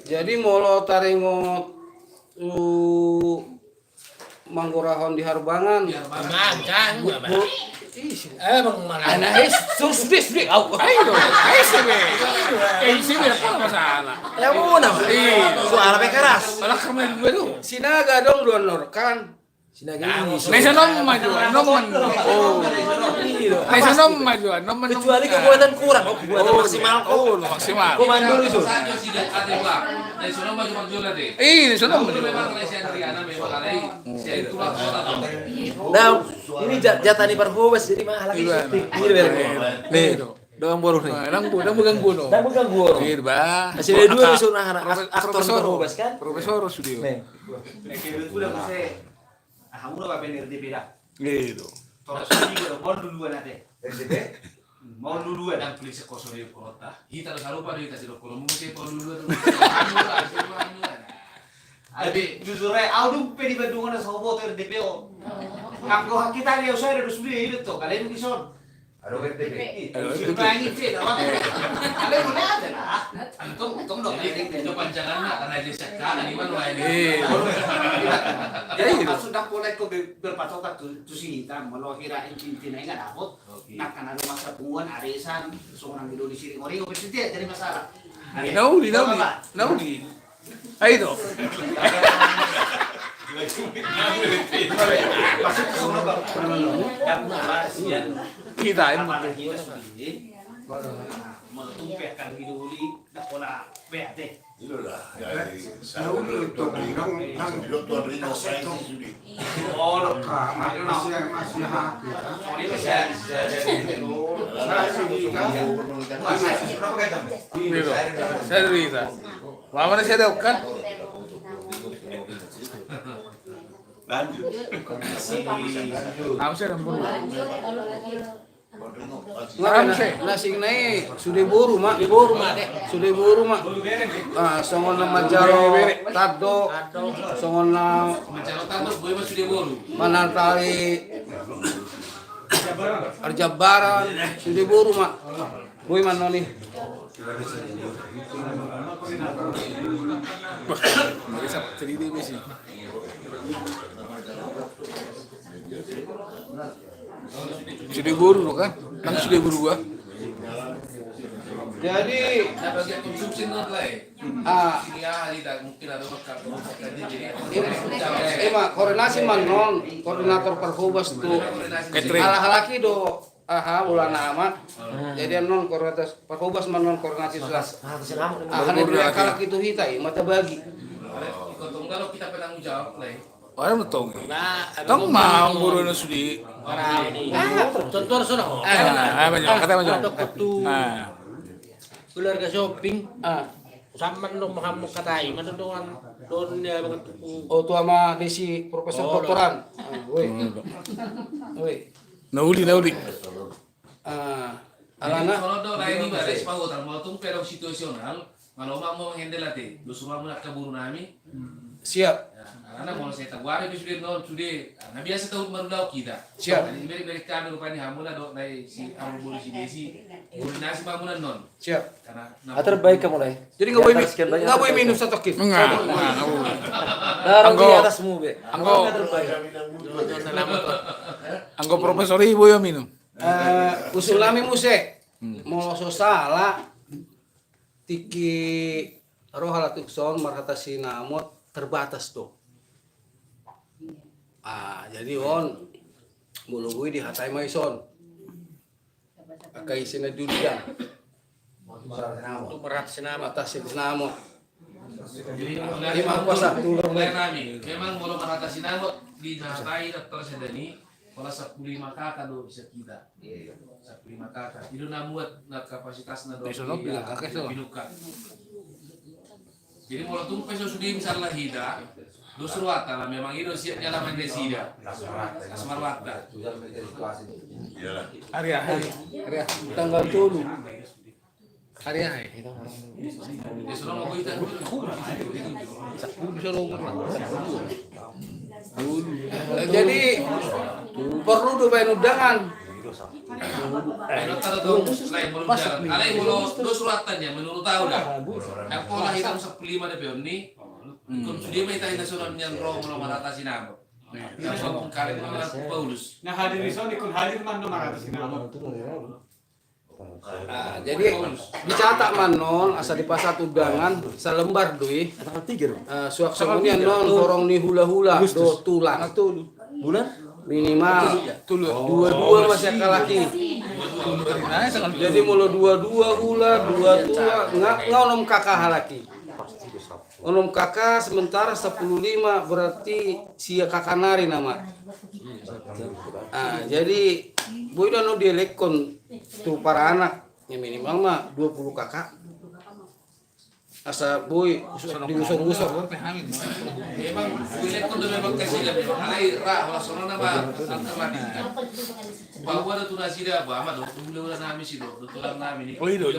Jadi molo taringot Manggorahon di Harbangan. Emang mana? Anak sustis dik. Ayo sih. Sih apa masalah? Ya mau nama. Suara keras. Anak kemarin gue tuh. Sinaga dong donor kan. Sinaga ini. Nesa nom maju, nom. Oh. Nesa nom maju, nom. Kecuali kekuatan kurang, kekuatan maksimal kok. Oh, maksimal. Komando itu. Saja tidak ada bang. Dari sana maju maju deh. Nesa nom. Memang Malaysia Adriana memang ada. Saya itu lah kota. Nah, ini jatah nih Parhobas jadi mah lagi syuting. Nih, doang boruh nih. Nang bukan bunuh. Dan bukan gua. Iya, bah. Masih ada dua nih anak aktor Parhobas kan? Profesor studio. Nih. Kayak udah mesti. Kamu udah bener di beda. Gitu. Terus juga mau duluan nanti. Mau duluan. Dan polisi kosong di kota. Kita harus lupa kita sudah kalau mau sih kalau dulu. Tapi jujur aja, aku pedi Bandungan sama sobo tuh RDPO. Aku kita lihat saya ada sudah itu tuh kalian di son. Ada RTP. Itu pancangan karena dia sekarang di mana Jadi sudah mulai ke berpatokan tuh sih kita mau kirain cintina nggak dapat. Nah karena ada masa tungguan arisan seorang di sini orang nggak bersedia jadi masalah. Nauli. Ayo. Masuk ke sana Kita ini. mau tumpahkan hiduli dah pola BAT. Itulah. Nauli itu nang Tuan Rino saya sudi. Oh, masih hati. Saya cerita. Lama saya tahu kan? Lanjut. Aku saya nembur. Nasi naik sudah buru mak songon nama jaro tado songon nama Mencalon tanduk gue masih dia boru. manantali arjabaran sudah buru mak boy man noni Bisa cerita misi. Sudah buru kan? Kan sudah buru gua. jadi Nah bagian konsumsi non lah. Ini tidak mungkin ada makan jadi. mak koordinasi man non koordinator perhubas tuh Catering. halaki do bulan amat jadi non koordinator perhubas man non koordinasi sudah akan dia kalak itu hitai mata bagi Kalau kalau kita penanggung jawab lah. Orang betul. Tong mau buru na sudi. Contoh sudah. Banyak kata banyak. Keluarga shopping. Sama dong mahamuk katai, mana doan don dia oh tu sama desi profesor doktoran woi Nauli. alana Kalau do lain ini baris pau tar mau tung pero situasional, kalau mau menghandle ate, lu semua nak kaburu nami. siap Karena mau saya tahu ada sudah non sudah. Nah biasa tahu baru kita. Siap. Ini beri kami rupanya hamuna do dari si amul bulu si desi. Nasi bangunan non. siap Karena Terbaik kamu lah. jadi nggak boleh minum satu kit Enggak. Darang di atasmu be. Anggo profesor ibu yang minum. usul nami muse mau so salah tiki rohala tukson marhata sinamot terbatas tuh jadi on bulu gue di hatai maison akai sina dunia untuk merat senama. atas sinamot jadi lima kuasa tulung lain nami. Memang kalau mengatasi nama di nahatai dokter sedani. Kalau 15 kakak do bisa kita. 15 kakak. Itu namuat na kapasitas na do. Binuka. Jadi kalau tumpai sudah misalnya hida. Dusru wata lah memang itu siapnya laman desida. Asmar wata. Hari tanggal 7 hari. Dia sudah mau kita jadi perlu dobain undangan dokter itu selain berjalan. Ada yang mau dusru watanya menurut tahu dah. Yang pola hitam 15 DPO ini. Dia minta nasional yang roh mengatasi nama. Yang sopung kali mengatasi Paulus. Nah hadir di sana ikut hadir man nomor atas nama. jadi dicatat man non asa di pasar undangan selembar doi suak semuanya non korong ni hula-hula do tulang Bulan? minimal dua masih laki jadi mulu dua hula dua tua nggak onom kakak halaki onom kakak sementara 15 berarti sia kakak nari nama jadi boy dan dia lekon tuh para anak yang minimal mah 20 kakak asa boy digusur-gusur Memang kulit pun memang kasih dah. Alai ra wala sono na ba alternatif. Bahwa ada tunasi dah ba ama do ulah nami si do tulang nami ni. Oh itu.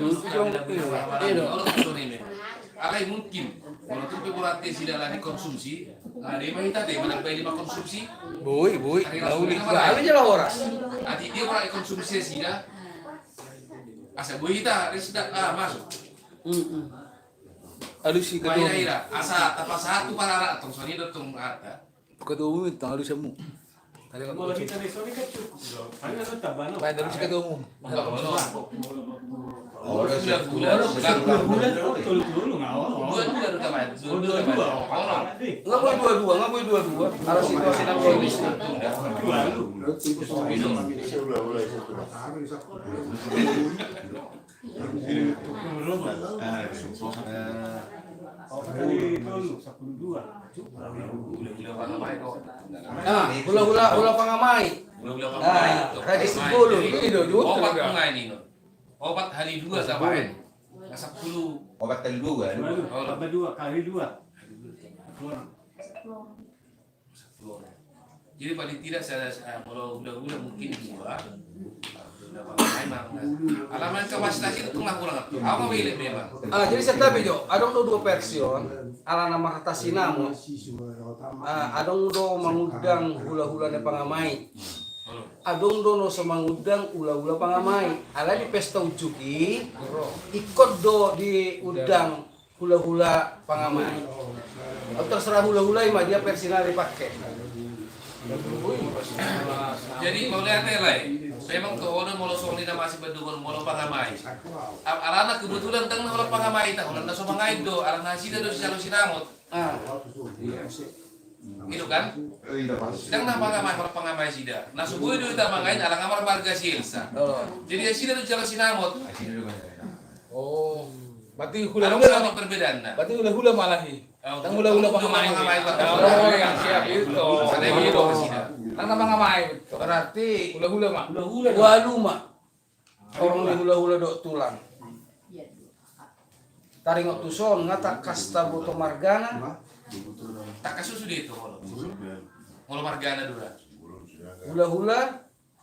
Alai mungkin kalau tu pekurate sida lah dikonsumsi, ada yang kita deh mana bayi konsumsi. boy lauli lauli lah horas Adi dia orang konsumsi sida Asa buhita resda masuk. Aduh si ketua Bahira asa apa satu para atong soni dotong ada. ketua umum itu aduh semu. Tadi kan Kalau kita di sini kan cukup. Paling ada tabano. main dari si ketua umum. Oh, sudah bulan Dulu ngawal. dua udah main. Dua. Nggak boleh dua-dua. Harus situasi dan kondisi. Nah, hula pangamai. Tradisi bulu itu Obat pengai ini. Obat hari 2 sampai 10. Obat kali dua. Tambah 2 kali 2. Jadi paling tidak saya kalau udah mungkin 2. Alaman kapasitas itu tengah kurang. Apa milik memang? Jadi setiap video ada dua version. Ala nama kata sinamu. Ada do mengundang hula-hula ne pangamai. Adong dono semangudang ula-ula pangamai. Ala di pesta ujuki ikut do di udang hula-hula pangamai. Atau terserah hula-hula mah dia versinal dipakai. Jadi kalau lihat memang ke orang mau soal ini masih berdua mau pangamai. Alana kebetulan tengah orang pangamai tak orang naso pangai do arana sida do salo sinamot. Gitu kan? Sedang nama pangamai orang pangamai sida. Naso boy do kita mangain ala kamar marga silsa. Jadi sida do salo sinamot. Oh, berarti Hula hula-hula perbedaan. berarti hula-hula malahi. Tang hula-hula pangamai. Oh, yang siap itu. Ada yang gitu ke sida. Tang pangamai. Berarti Hula-hula mah. waluma orang di hula-hula do tulang. Taringok tuson ngata kasta boto margana. Tak kasusu dia itu kalau margana dulu.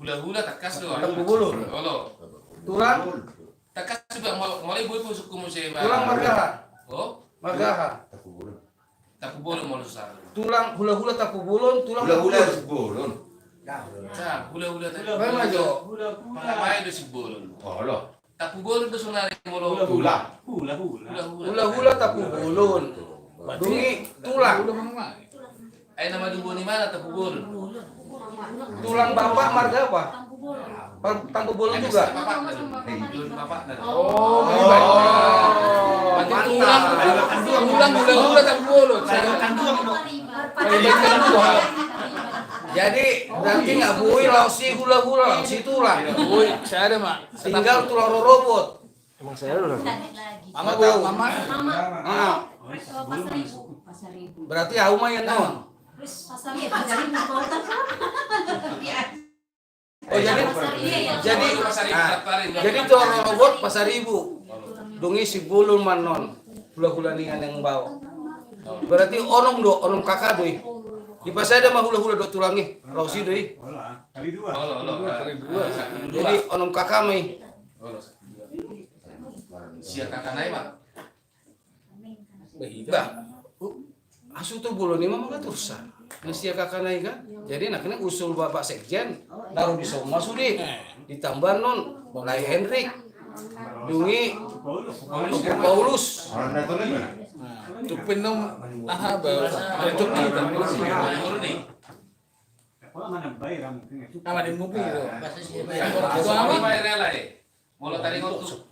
Hula-hula tak kas doang. Tang bubulur. Kalau tulang tak kas juga mulai boy pun suku musik. tulang margaha. Oh, Margaha. tak boleh mau susah. Tulang hula-hula tapu bulun, tulang Hula-hula tapu sebulun. Nah, hula-hula tak. Memang jo. Pangamai do sibulun. Oh loh. Tak pubulun do sunari molo. Hula. Hula-hula tapu bulun. Dungi tulang. Ay nama dubo ni mana tak pubulun. Tulang bapak marga apa? Tapu bulun juga. Bapak dah. Oh, berarti tulang hula-hula tak boleh. Jadi berarti nggak bui lausi hula-hula, lausi tulang. Woi, saya ada mak. Tinggal tulang robot. Emang saya udah. Mama tahu, mama. Berarti aku mah yang naon. Oh jadi tulang robot pasar ibu. Dungi si bulun manon. Hula-hula ningan yang bawa. Berarti onom kakak doi. Di pasar ada mah hula-hula do tulangi. Lausi doi. Kali 2. Jadi onom kakak mai. Siap kakak naik mak. Bah, asu tuh bulu nih mah ngatursa. Nasi kakak naik kan. Jadi nak kena usul Bapak Sekjen naruh di Soma Sudi. Ditambah non mulai Hendrik. Dungi Paulus. Orang itu mana? Tupin dong, ba? Itu kita. Mana bayar mungkin. Sama di mobil itu. Itu apa bayar rela Molo tadi ngotu.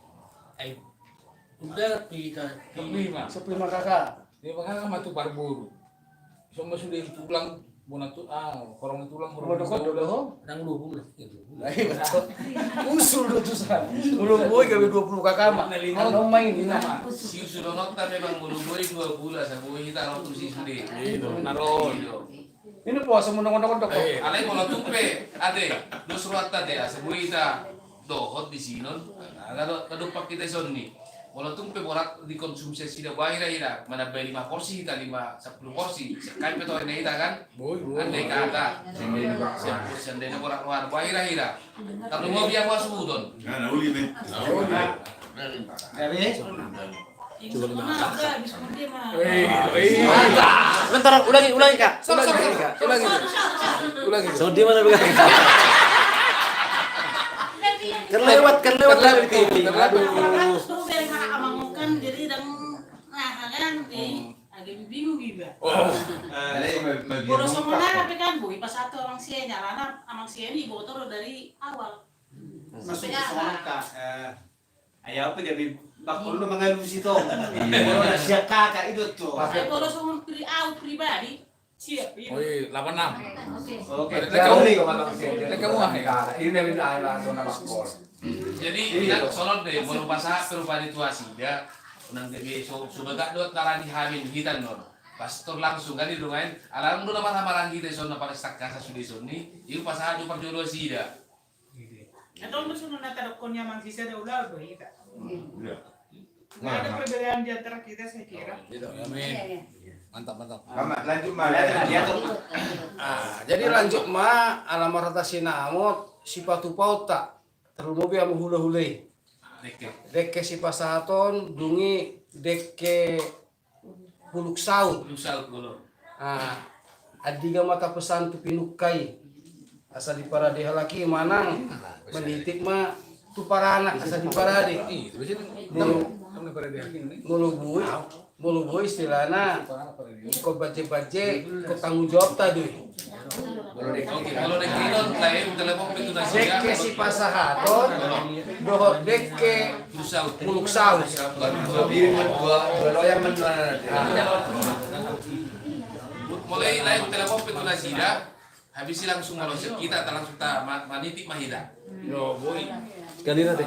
Udah kita Lima. Sepuluh kakak. Dia bakal sama tuh parburu. Semua sudah tulang bona tuh korong tulang nang lubung lah gitu. Usul do tusan. Belum boy gawe 20 kakak mah. Ano main ini mah. Si Usudonot ta memang bulu boy 2 bulan sa buhi ta no si Sudi. naron. Ini puasa munang-munang kok. Alay mo tumpe ade do surat ta de sa buhi ta dohot di sinon. Kadupak kita sonni. Walau tumpe borak dikonsumsi sida bahira mana beli 5 porsi kita 10 porsi. Sekali beto ini kita kan. Andai kata sendiri borak luar bahira. Tapi mau biar masuk udon. Nah, uli nih. Bentar, ulangi Kak. Ulangi. So di mana bukan? Kan lewat dari TV. Aduh. Tuh dari mana amangukan jadi dang nah kan agak bingung juga. Boros mana tapi kan bui pas satu orang sih nyarana amang sih ini botol dari awal. Masuk ke sana kak. Ayah apa jadi bakul lu mengalun situ. Kalau siap kakak itu tuh. Saya boros orang pribadi siap. Oh iya, 86. Oke. Kamu Ini dari langsung nama sekolah. Jadi tidak solon deh mau bahasa perubahan situasi dia nang TV sudah dot narani hamin hitan non pastor langsung kan di rumahin alam dulu nama malang kita son apa stak kasa sudah soni itu pas aju perjodoh sih dah. Atau lu sudah nata dokonnya mang sisa ada ulah tuh kita. Nah, Ada perbedaan di antara kita saya kira. Amin. Mantap. Mama, lanjut mah. Jadi lanjut ma alamar rata sinamot sipatu pauta terlalu biar menghula-hulai. Deke si pasaton dungi deke puluk saut. Adiga mata pesan tu pinukai. Asal di para dehalaki manang menitik ma tu para anak asal di para de. Mulu boy istilahna ikut baje ikut tanggung jawab tadi. Kalau dekrinon lain telepon itu nasi Deke si pasahaton dohor deke puluk saut. Mulai lain telepon itu nasi dah habis langsung melosot kita langsung manitik mahida. Yo, boy. Kali nanti.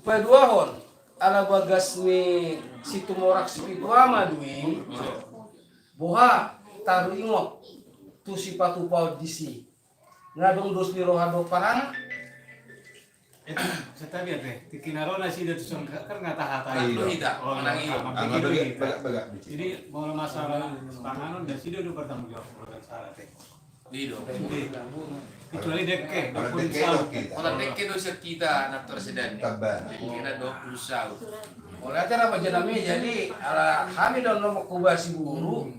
Kedua hon ala bagas ni situ morak spirituama dui boha taru ingot tu sipatu pau disi ngadong dos ni rohado parang Saya lihat deh, di Kinarona sih itu kan nggak tahan. Jadi mau masalah panganan dan sih dia udah bertanggung jawab salah teh. Kecuali deke, orang deke dosa kita anak presiden. Kira 20 tahun. oleh acara majenami jadi ala kami dan nomor kubasi guru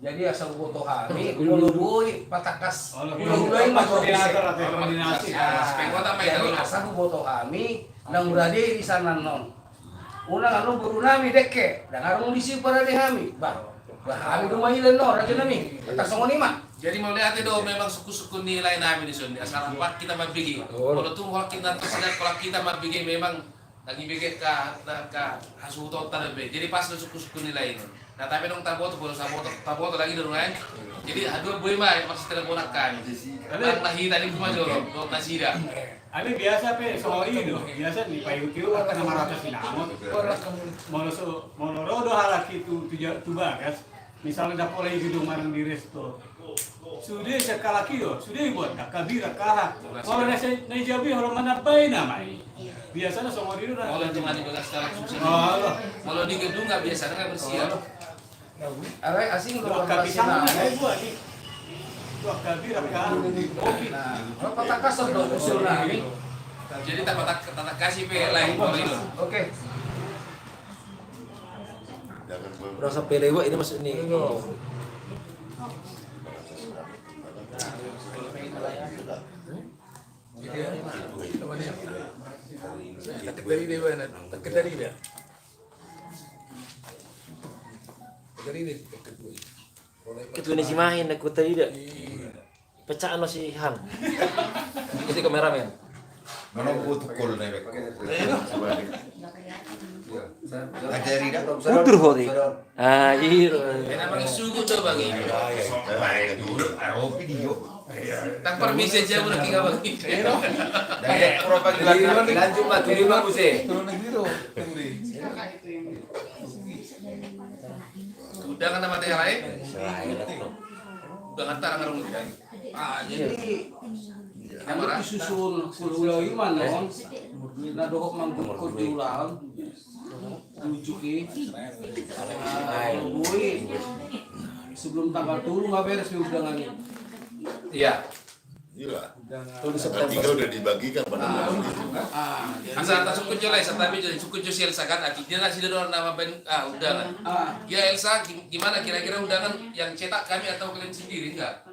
jadi asal foto kami mulubui patakas mulubui koordinasi jadi asal foto kami nang berada di sana non unang anu guru nami deke dan arung disi para kami bah kami rumah hilang no raja nami tak songonima. Jadi mau lihat itu memang suku-suku nilai nabi di sini asal apa kita mau bikin kalau tuh kalau kita tersedar kalau kita mau bikin memang lagi bikin ke hasil total lebih jadi pas suku-suku nilai ini nah tapi dong taboto boleh taboto lagi dong kan jadi aduh boy mah masih teleponakan karena tadi cuma jorok dong nasida ada biasa pe soal ini doh biasa di payu-payu akan 500 dinamot mau rodo halaki tu bagas misalnya dapat lagi gedung marang di resto sudah sekalaki yo sudah buat kabira kalah kalau nasi jabi orang mana bayi namanya biasanya semua itu kalau cuma di bekas sekarang susah kalau di gedung nggak biasa nggak bersiap alai asing kalau kabisana buat di tuh kabira kalah berapa tak kasar dong usul nami jadi tak kasih pe lain kalau itu oke Berasa pelewa ini masuk ini. Takut dari dia mana? Takut dari dia. Dari dia. Itu ni si main aku tadi dah. Pecah no si Han. Itu kameramen. Mana tukul nih bek. Utur hori. Ah, iya. Kenapa isu tu bagi? Video. Tak permisi aja udah tiga bagi. Dari propaganda lanjut mah turun bagus Turun negeri tu. Udah kan nama teh lain? Udah ngantar ngarung. Jadi anu disusun kulo iman non na dohok mangkut di ulang tujuki bui sebelum tanggal 3 nggak beres nih undangan ini. Iya. Gila. Tuh Tiga udah dibagikan pada Asal tak suku jolai, tapi jadi suku josial sakan akhirnya nasi dulu nama undangan. Ya Elsa, gimana kira-kira undangan yang cetak kami atau kalian sendiri enggak?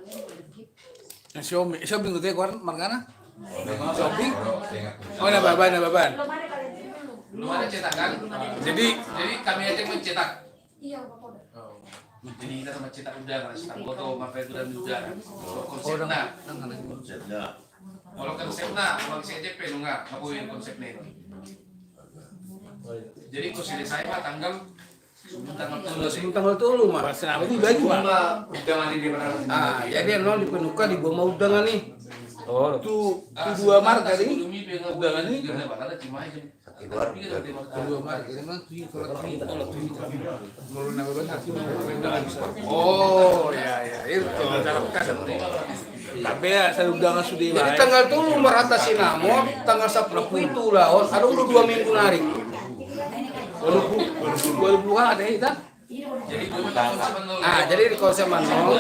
Xiaomi itu teh kuan margana? Shopping. Oh, nah baban. Belum ada cetakan. Jadi kami aja mencetak. Jadi kita sama cetak udara, cetak foto, maka itu dan udara. Konsepnya. Kalau konsepnya, kalau CJP nggak, ngapain konsepnya itu. Jadi konsep saya mah tanggal tanggal tulu mah. Jadi bagi mah. Jadi non dipenuhkan di bawah undangan nih. Oh, itu 2 Maret tadi. Undangan ini. 2 Maret ini mah oh ya itu cara kasar. tapi ya saya undangan sudah. Jadi tanggal tulu merata sinamon, tanggal 10 itu lawan, ada udah 2 minggu narik. 2020 ada itu. Jadi di konsep manol,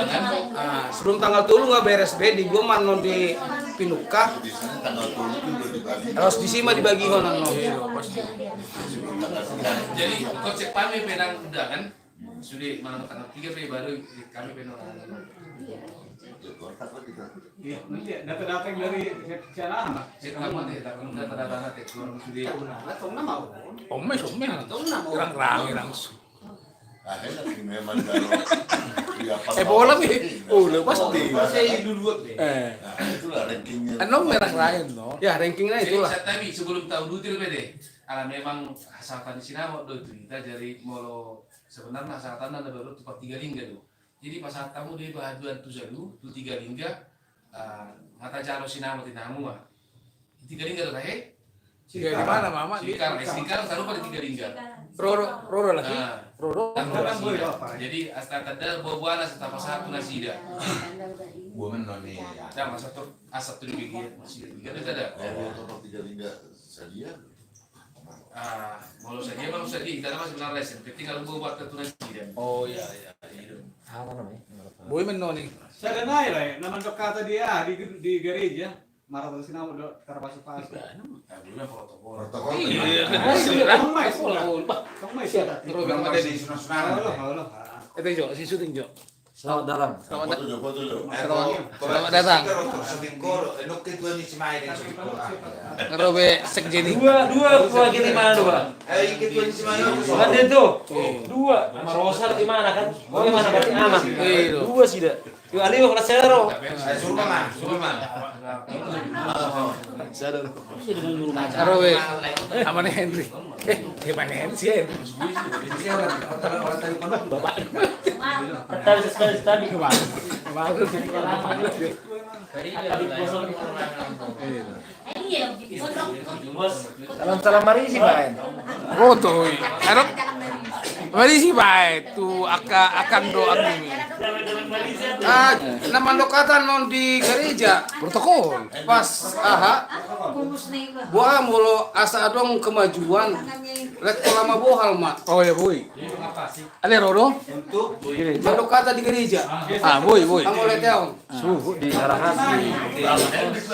sebelum tanggal tulu nggak beres di gua manol di Pinuka, harus disima dibagi honan no. Jadi konsep kami penang undangan sudah malam tanggal 3 baru kami penang. Iya, nanti data-data yang dari sana apa? Data-data nanti keluar sudah. Omes, orang langsung. Bola nih, udah pasti. Itulah rankingnya. Anong merah lain no? Ya rankingnya itulah. Tapi sebelum tahun dulu PD, memang asalkan di sini waktu itu kita dari molo sebenarnya asalkan ada baru tempat 3 lingga tuh. Jadi pas saat kamu di bahaduan tu jalu, tu 3 lingga, mata jalo sinamo tinamu ah. 3 lingga tuh kahe? Di mana mama? Sikar taruh pada 3 lingga. Roro lagi. Roro. Jadi asta kadar buah-buahan serta pasar tu nasida. Buah menoni. Dah masa tu asap tu dibagi masih tiga itu ada. Tempat 3 lingga saja. Mau saja mau saja kita masih benar lesen. Penting kalau buat tu nasida. Oh iya. Apa namanya? Boy menoni. Saya naik lah, nama kata dia di gereja. Marah terus nama udah terpasuk pas. Belum protokol. Iya. Kamu masih ada. Terus yang ada di sunah-sunah. Itu Jo, si syuting Jo. Selamat datang. Foto dulu. Selamat datang. Ngerobe sekjeni. Dua lagi di mana dua? Kan itu. Dua. Sama Rosa di mana kan? Bagaimana berarti aman? Dua sih dah. Yo ali mau kelasero. Sulman. Ngerobe aman Henry. Gimana Henry sih? Bapak. Tadi kemana? Salam mari sih Pak. Foto. Harap mari sih Pak. Tu akan doa ini. Nama lokatan non di gereja Protokol. pas buah mulu asa dong kemajuan lek lama bohal mak. Oh ya boy. Ale Roro. Mandok kata di gereja. Boy. Kamu lihat ya om. Subuh di arahan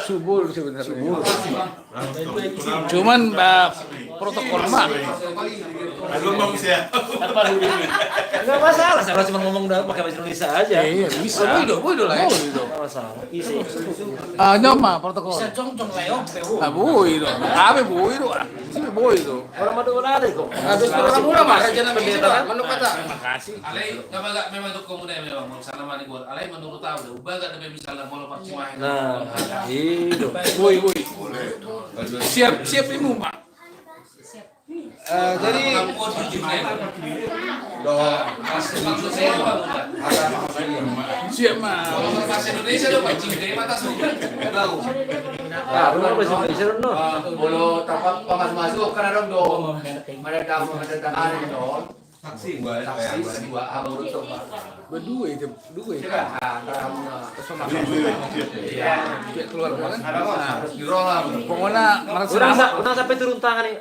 Subul sebenarnya. Cuman protokol mah. Belum bagus ya. enggak masalah, saya cuma ngomong pakai bahasa Indonesia aja. Iya, bisa. Boy do lah ya. Enggak masalah. Isi. Nyoma protokol. Bisa congcong leo. Boy do. Abe boy do. Sini boy do. Orang Madura ada kok. Habis program mula mah rencana pendeta mandok kata. Makasih. Alay, kapag memang untuk komunal memang mau sana mani gua. Alay menurut tahu dah. Ubah gak ada misalnya mau lepas cimahin. Nah, itu. Boy. Siap imu Pak. Jadi siap mah. Kalau bahasa Indonesia lo pancing dari mata sudah. Rumah bahasa Indonesia no. Bolo tapak masuk karena dong dong. Mendatangkan dong. Saksi dua abang itu. Berdua itu. Iya. Keluar kan. Harus dirolah. Pokoknya Orang sampai turun tangan nih.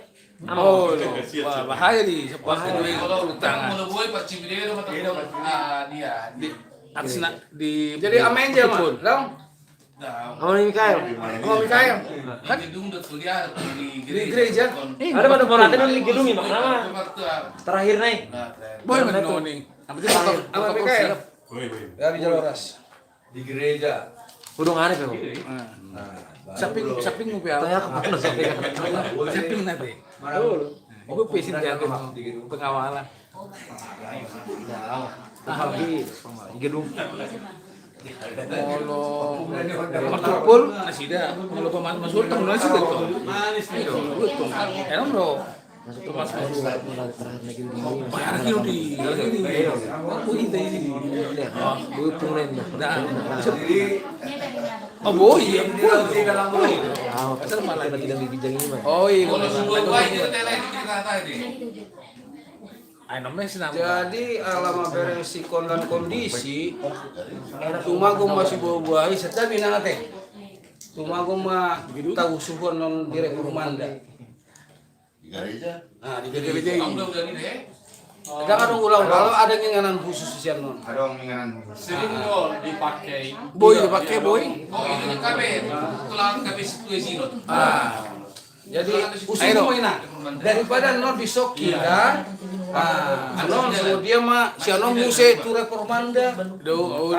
Oh, wah bahaya nih. Kalau tangan. mau boy pancing dia lo mata dia. Atas di jadi amen aja mah. Dong. Mau Mikael. Kan gedung udah kuliah di gereja. Ada pada orang di gedung ini mana? Terakhir nih. Boy menoni. Apa itu Apa Mikael? Dari Jaloras di gereja Udung aneh kok. Saping mo pa. Tanya ako ano saping. Saping na be. Ibu pesin jaga pengawalan. Lagi gedung. Kalau makapul nasida, kalau pemain masuk kan nasi itu. Manis nih. Enak bro. Masuk lagi di Bayar kilo di. Oh ini. Butung lain. Oh boy, iya. Pasal malah tidak dibijang ini mah. Oh iya. Kalau sebuah buah ini tele kita kata ini. Ay namanya senang. Jadi alama bereng sikon dan kondisi tumagong masih buah-buahi setabi na teh. Tumagong ma tahu suhon non direk rumanda. Di gereja. Ah, di gereja. Kamu udah ini deh. Jangan ulang kalau ada nginganan khusus sian non. Ada nginganan. Sering lo dipakai. Boy dipakai boy. Oh ini kabe. Tulang kabe situasi sini. Jadi usul mo ina daripada non bisok kita anon so dia mah si anon muse tu reformanda do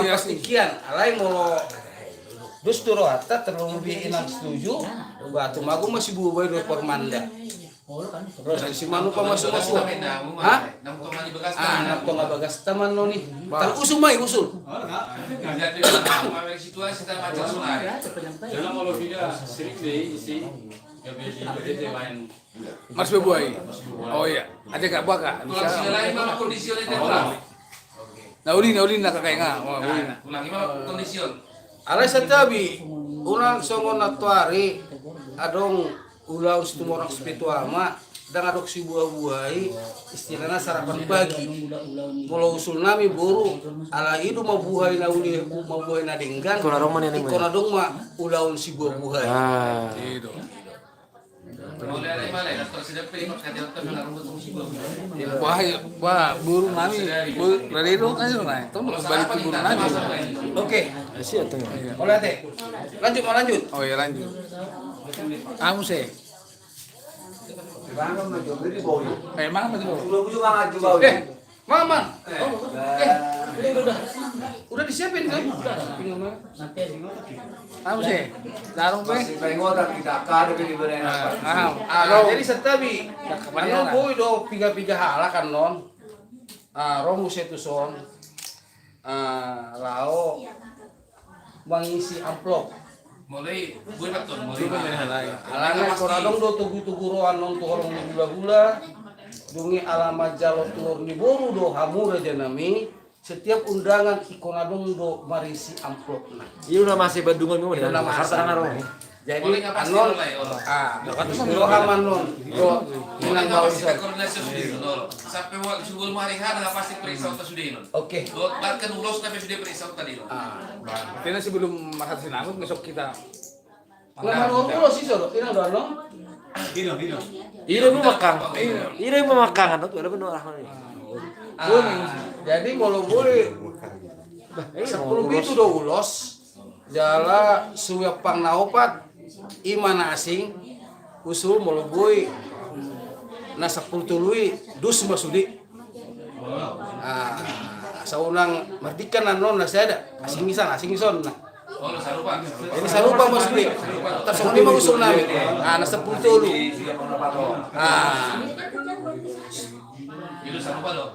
pastikian alai molo dus turo hatta terlalu lebih inang setuju batu magu masih bubai reformanda terus si manu pa masuk hah nak to bagas taman noni tal usul mai usul Jadi situasi kita macam sungai. Jangan kalau tidak sering deh isi. Ya biasa main. Mas Bebuai. Oh iya. Ada kak buah kak. Tulang sini lain mah kondisionnya tulang. Naulin nak kakak nga. Tulang ini mah kondision. alai setabi ulang songon atuari adong ulang setumorang spiritual mah dan adok si buah-buahi istilahnya sarapan pagi mulau usul nami buru ala hidu mau buhay na uli mau buhay na denggan Ikon adong man yan, ikon adong mah ulaun si buah-buahi Itu. Boleh ada mana? Kalau sudah pergi kata dokter nak rumput musibah. Wah, burung nami. Dari itu kan itu naik. Tuh balik ke burung nami. oke Siap tuh. boleh teh lanjut Oh iya lanjut. Kamu sih. Mana betul? mama udah disiapin kan Kamu sih. Darung pe. jadi setabi ano boy do piga-piga hala kan non romu setuson lao mengisi amplop Mulai gue betul mulai. alana koradong do tugu-tugu roan non tu orang gula-gula dungi alamat jalo tur ni boru do hamura janami setiap undangan ikonadong do marisi amplop na Iya udah masih Bandungan mau Udah dengan masih. Jakarta kan jadi Boleh nggak pasti anon mulai orang. do aman non do Mulai inang nggak bau pasti iso koordinasi sudah nol. Sampai waktu sebelum hari hari nggak pasti periksa otak sudah nol. oke Bahkan ulos tapi sudah periksa otak tadi nol. Karena sebelum masa sinanggut besok kita. Lama 20 sih so ina do no Hino. Iya mau makan. Iya mau makan kan tuh ada benar rahman ini. jadi kalau boleh 10 itu do ulos jala suya pang naopat imana asing usul moloboi na 10 tului dus masudi saunang mardikan nanon na saya ada asing ison nah Oh, lu sarupa. ini sarupa masudi tersong lima usul namin na 10 tulu Itu sarupa loh.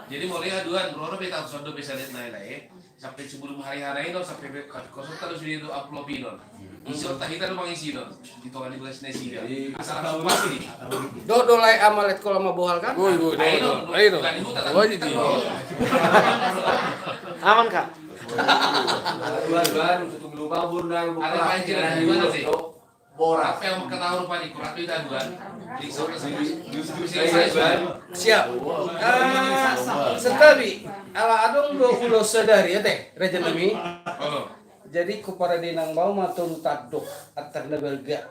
Jadi mulai aduan, Roro beta sondo bisa lihat nilai sampai sebelum hari-hari itu sampai kosong terus itu upload non. Isi otak kita lu mengisi non. Di tolak di belas nasi dia. Asal langsung pasti. do lai amalet kalau mau bohal kan Ayo. Oh jadi. Aman kak. Ada panjiran di mana sih? Apa yang ketahuan rupanya kurang itu aduan. Di sore siap setabi ala adong do ulo sadari ya teh rejen nami jadi kepada dinang bau matun taduk atak nabelga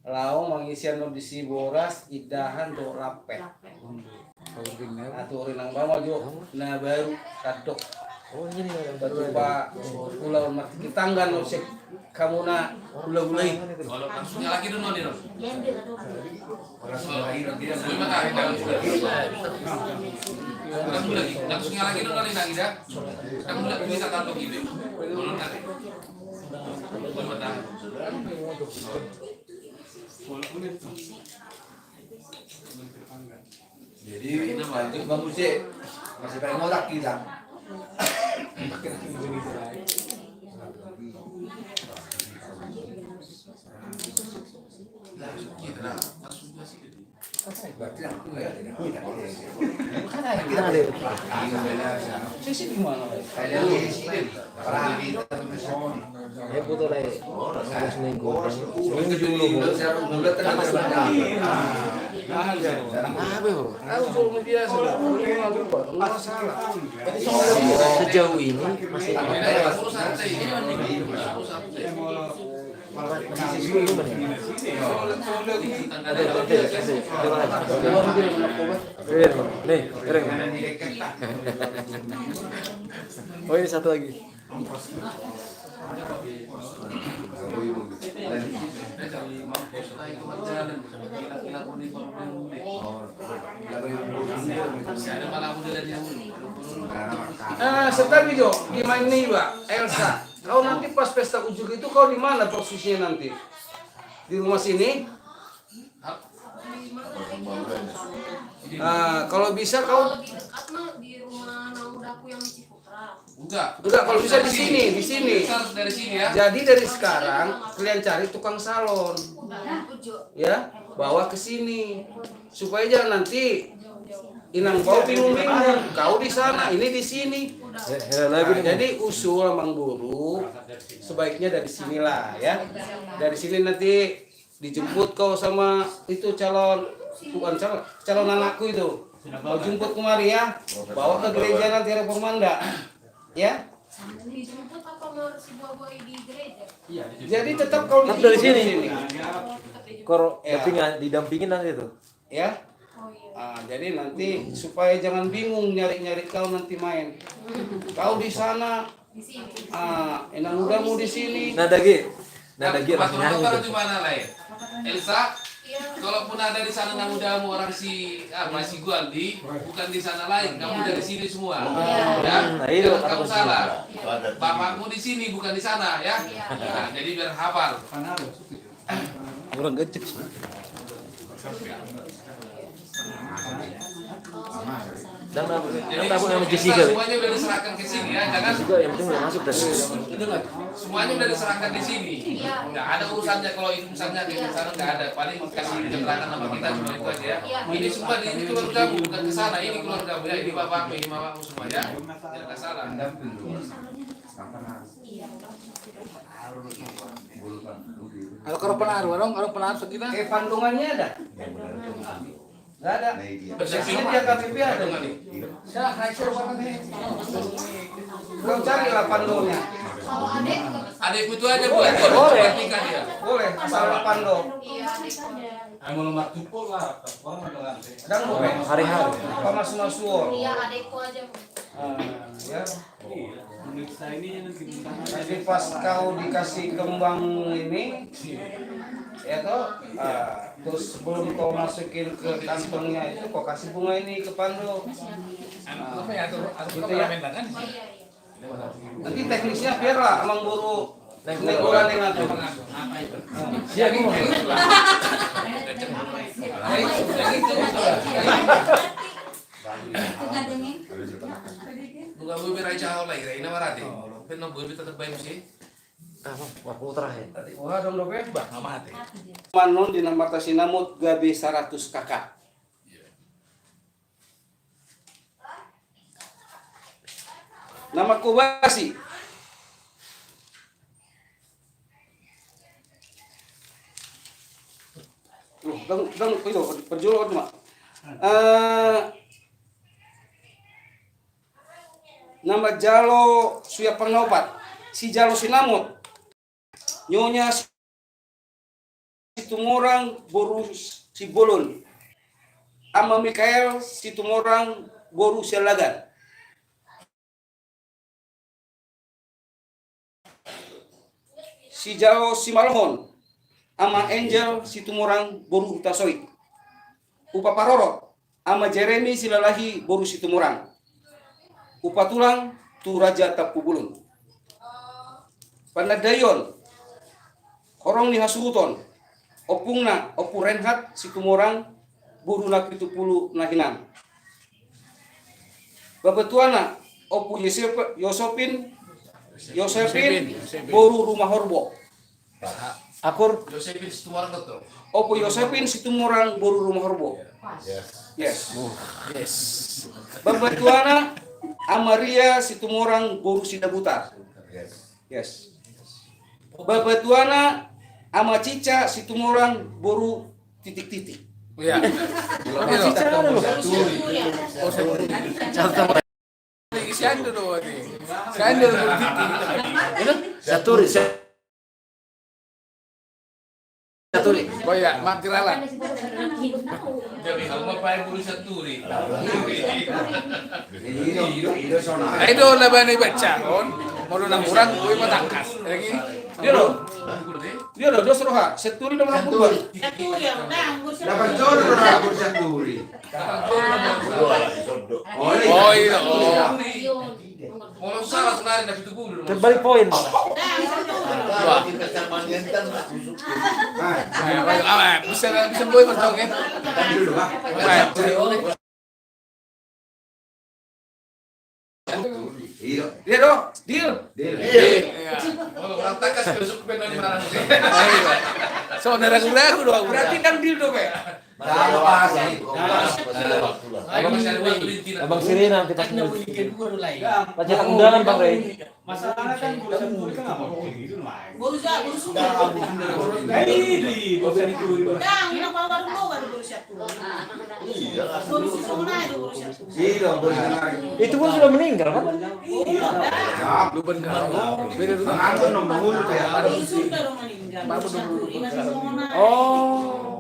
lao mangisian no disi boras idahan do rapet atau rinang bau maju na baru taduk Oh ini yang baru Pak ulah mati kitanggan lo sek kamu na ulah-ulai. Kalau langsung lagi dulu nih dong. Langsung lagi dulu nih lagi dah. Kamu udah bisa kalau gitu. Belum nanti. Jadi bagus sih masih pengen ngotak kita. Sisi di mana? Ya butuh lah. Harus minggu dulu. Aku belum biasa. Nggak salah. Sejauh ini masih nih, kering. Oh ini satu lagi. Setelah video gimana nih Mbak Elsa? Kau nanti pas pesta ujuk itu kau di mana posisinya nanti? Di rumah sini? Kalau bisa kau di rumah naudaku yang di Ciputra. Enggak, kalau bisa di sini, Dari sini ya. Jadi dari sekarang kalian cari tukang salon. Ya, bawa ke sini. Supaya jangan nanti inang kau bingung-bingung. Kau di sana, ini di sini. Jadi usul Mang Guru sebaiknya dari sinilah ya. Dari sini nanti dijemput kau sama itu calon anakku itu. Kau jemput kemari ya. Bawa ke gereja nanti Reformanda. Ya. Dijemput apa harus dibawa di gereja? Jadi tetap kau dari sini. Koro didampingin nanti itu. Ya. Jadi nanti supaya jangan bingung nyari-nyari kau nanti main. Kau di sana. Enang udamu di sini. Nada lagi Patron baru di mana lah ya? Elsa, kalaupun ada di sana nang udamu orang masih Guandi, bukan di sana lain, kamu dari sini semua. Ya, jangan kamu salah. Bapakmu di sini bukan di sana ya. Nah, jadi biar hafal. Orang gecek. Dan Jadi semuanya udah diserahkan ke sini ya, jangan juga yang penting udah masuk dah. semuanya udah diserahkan di sini. Nggak ada urusannya kalau itu misalnya di sana nggak ada. Paling kasih keterangan sama kita cuma itu aja ya. Ini semua ini keluargamu bukan ke sana. Ini keluargamu ya. Ini bapakmu, ini mamamu semua ya. Jangan salah. Kalau kalau pengaruh, kalau pengaruh sekitar. Pandungannya ada? Nggak ada. Biasanya dia KPP ada. Kau carilah pandungnya. Adikku itu aja buat Boleh. dia. Boleh, asal pandung. Dan boleh. Hari-hari. Apa mas-masuor. Iya, adekku aja. Ya. Jadi pas kau dikasih kembang ini, ya toh, terus sebelum kau masukin ke kantongnya itu, kau kasih bunga ini ke Pandu. Gitu ya. Nanti teknisnya biarlah Amang Guru negolan yang ngatur. Ya gitu. Bukan gue beraja hal lagi, ini marah deh. Penuh gue tetap baik sih. Waktu terakhir. Wah, dong dope, bah, mati. Manon di nomor tasinamut gabe 100 kakak. Nama kubasi. Itu perjuangan cuma. Nama Jalo Suya Pangnopat, si Jalo Sinamut, Nyonya Situmorang Boru Sibolon, Ama Mikael Situmorang Boru Sialagan. si Jao Simalhon ama Angel Situmorang boru utasoi. Upa Parorot ama Jeremy Silalahi boru Situmorang. Upa Tulang tu Raja Tapubulun. Panadayon Korong ni Hasuruton Opungna Opu Renhat Situmorang boru na 70 nahinang. Babetuana Opu Yosepin boru Rumah Horbo. Akur Josephine Situmorang dokter. Opo Yosepin Situmorang boru Rumah Horbo. Yes. yes. Babatuana Amaria Situmorang boru Sidabutar. Yes. Babatuana ama Cica Situmorang boru titik-titik. Ya. Cica ada loh. Siando do ini. Siando do titik. Saturi. Saturi. Oh ya, makrala. Jadi kalau mau pakai bulu Saturi. Itu na ba ni baca kon? Mau nang kurang gue matangkas. Lagi. Dia loh dos roha. Seturi nomor 2. Satu ya, udah anggur Dapat jodoh orang bersanturi. Oh iya. Mau salah kemarin dari itu bulu. Terbalik poin. Bisa boy matong ya. Dia do, deal. Kalau orang takas besok ke di mana sih? So ragu-ragu doang. Berarti kan deal do be. Abang Siri nanti pas mau baca undangan Bang Rey. Masalahnya kan bulu santuri kan nggak mau gitu lah. Baru sudah. Ini bulu santuri. Dang, ini kalau baru mau baru baru satu. Baru susungna itu baru satu. Itu pun sudah meninggal kan? Lu benar. Beda dulu. Baru sudah dong meninggal. Baru satu. Ini masih susungna. Oh.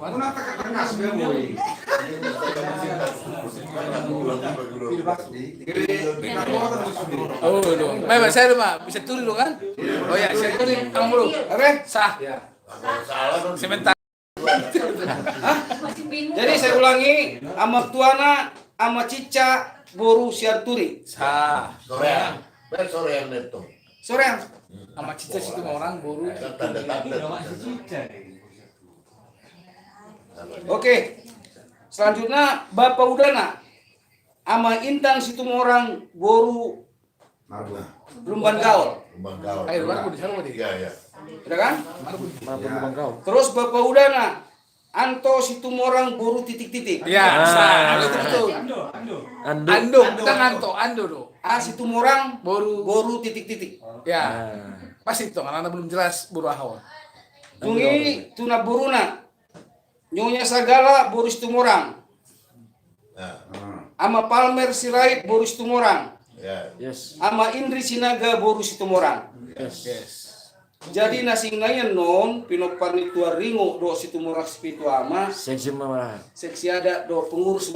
Aku nak tak kenas bemo. Oh, lu. Memang saya mah bisa turi lu kan? Oh ya, saya turi kamu dulu. Oke, sah. Sebentar. Jadi saya ulangi, ama Tuana, ama Cica, boru Siarturi. Sah. Sore yang neto. Sore. Sama Cica situ orang boru. Oke. Selanjutnya Bapak Udana ama Intan Situmorang boru Lumban Gaul. Ayo, baru di sana tadi. Iya. Udah kan? Lumban Gaul. Terus Bapak Udana Anto Situmorang boru titik-titik. Ya, sah. Itu betul. Ando, kita nganto, Ando do. A Situmorang boru titik-titik. Ya. Pas itu, karena belum jelas boru ahol. Tungi Tuna Buruna Nyonya Sagala boru Situmorang. Ama Palmer Sirait boru Situmorang. Yes. Ama Indri Sinaga boru Situmorang. Yes. Jadi nasing nayan non pinoparni tua ringo do Situmorang spitu ama Seksi mah. seksi ada do pengurus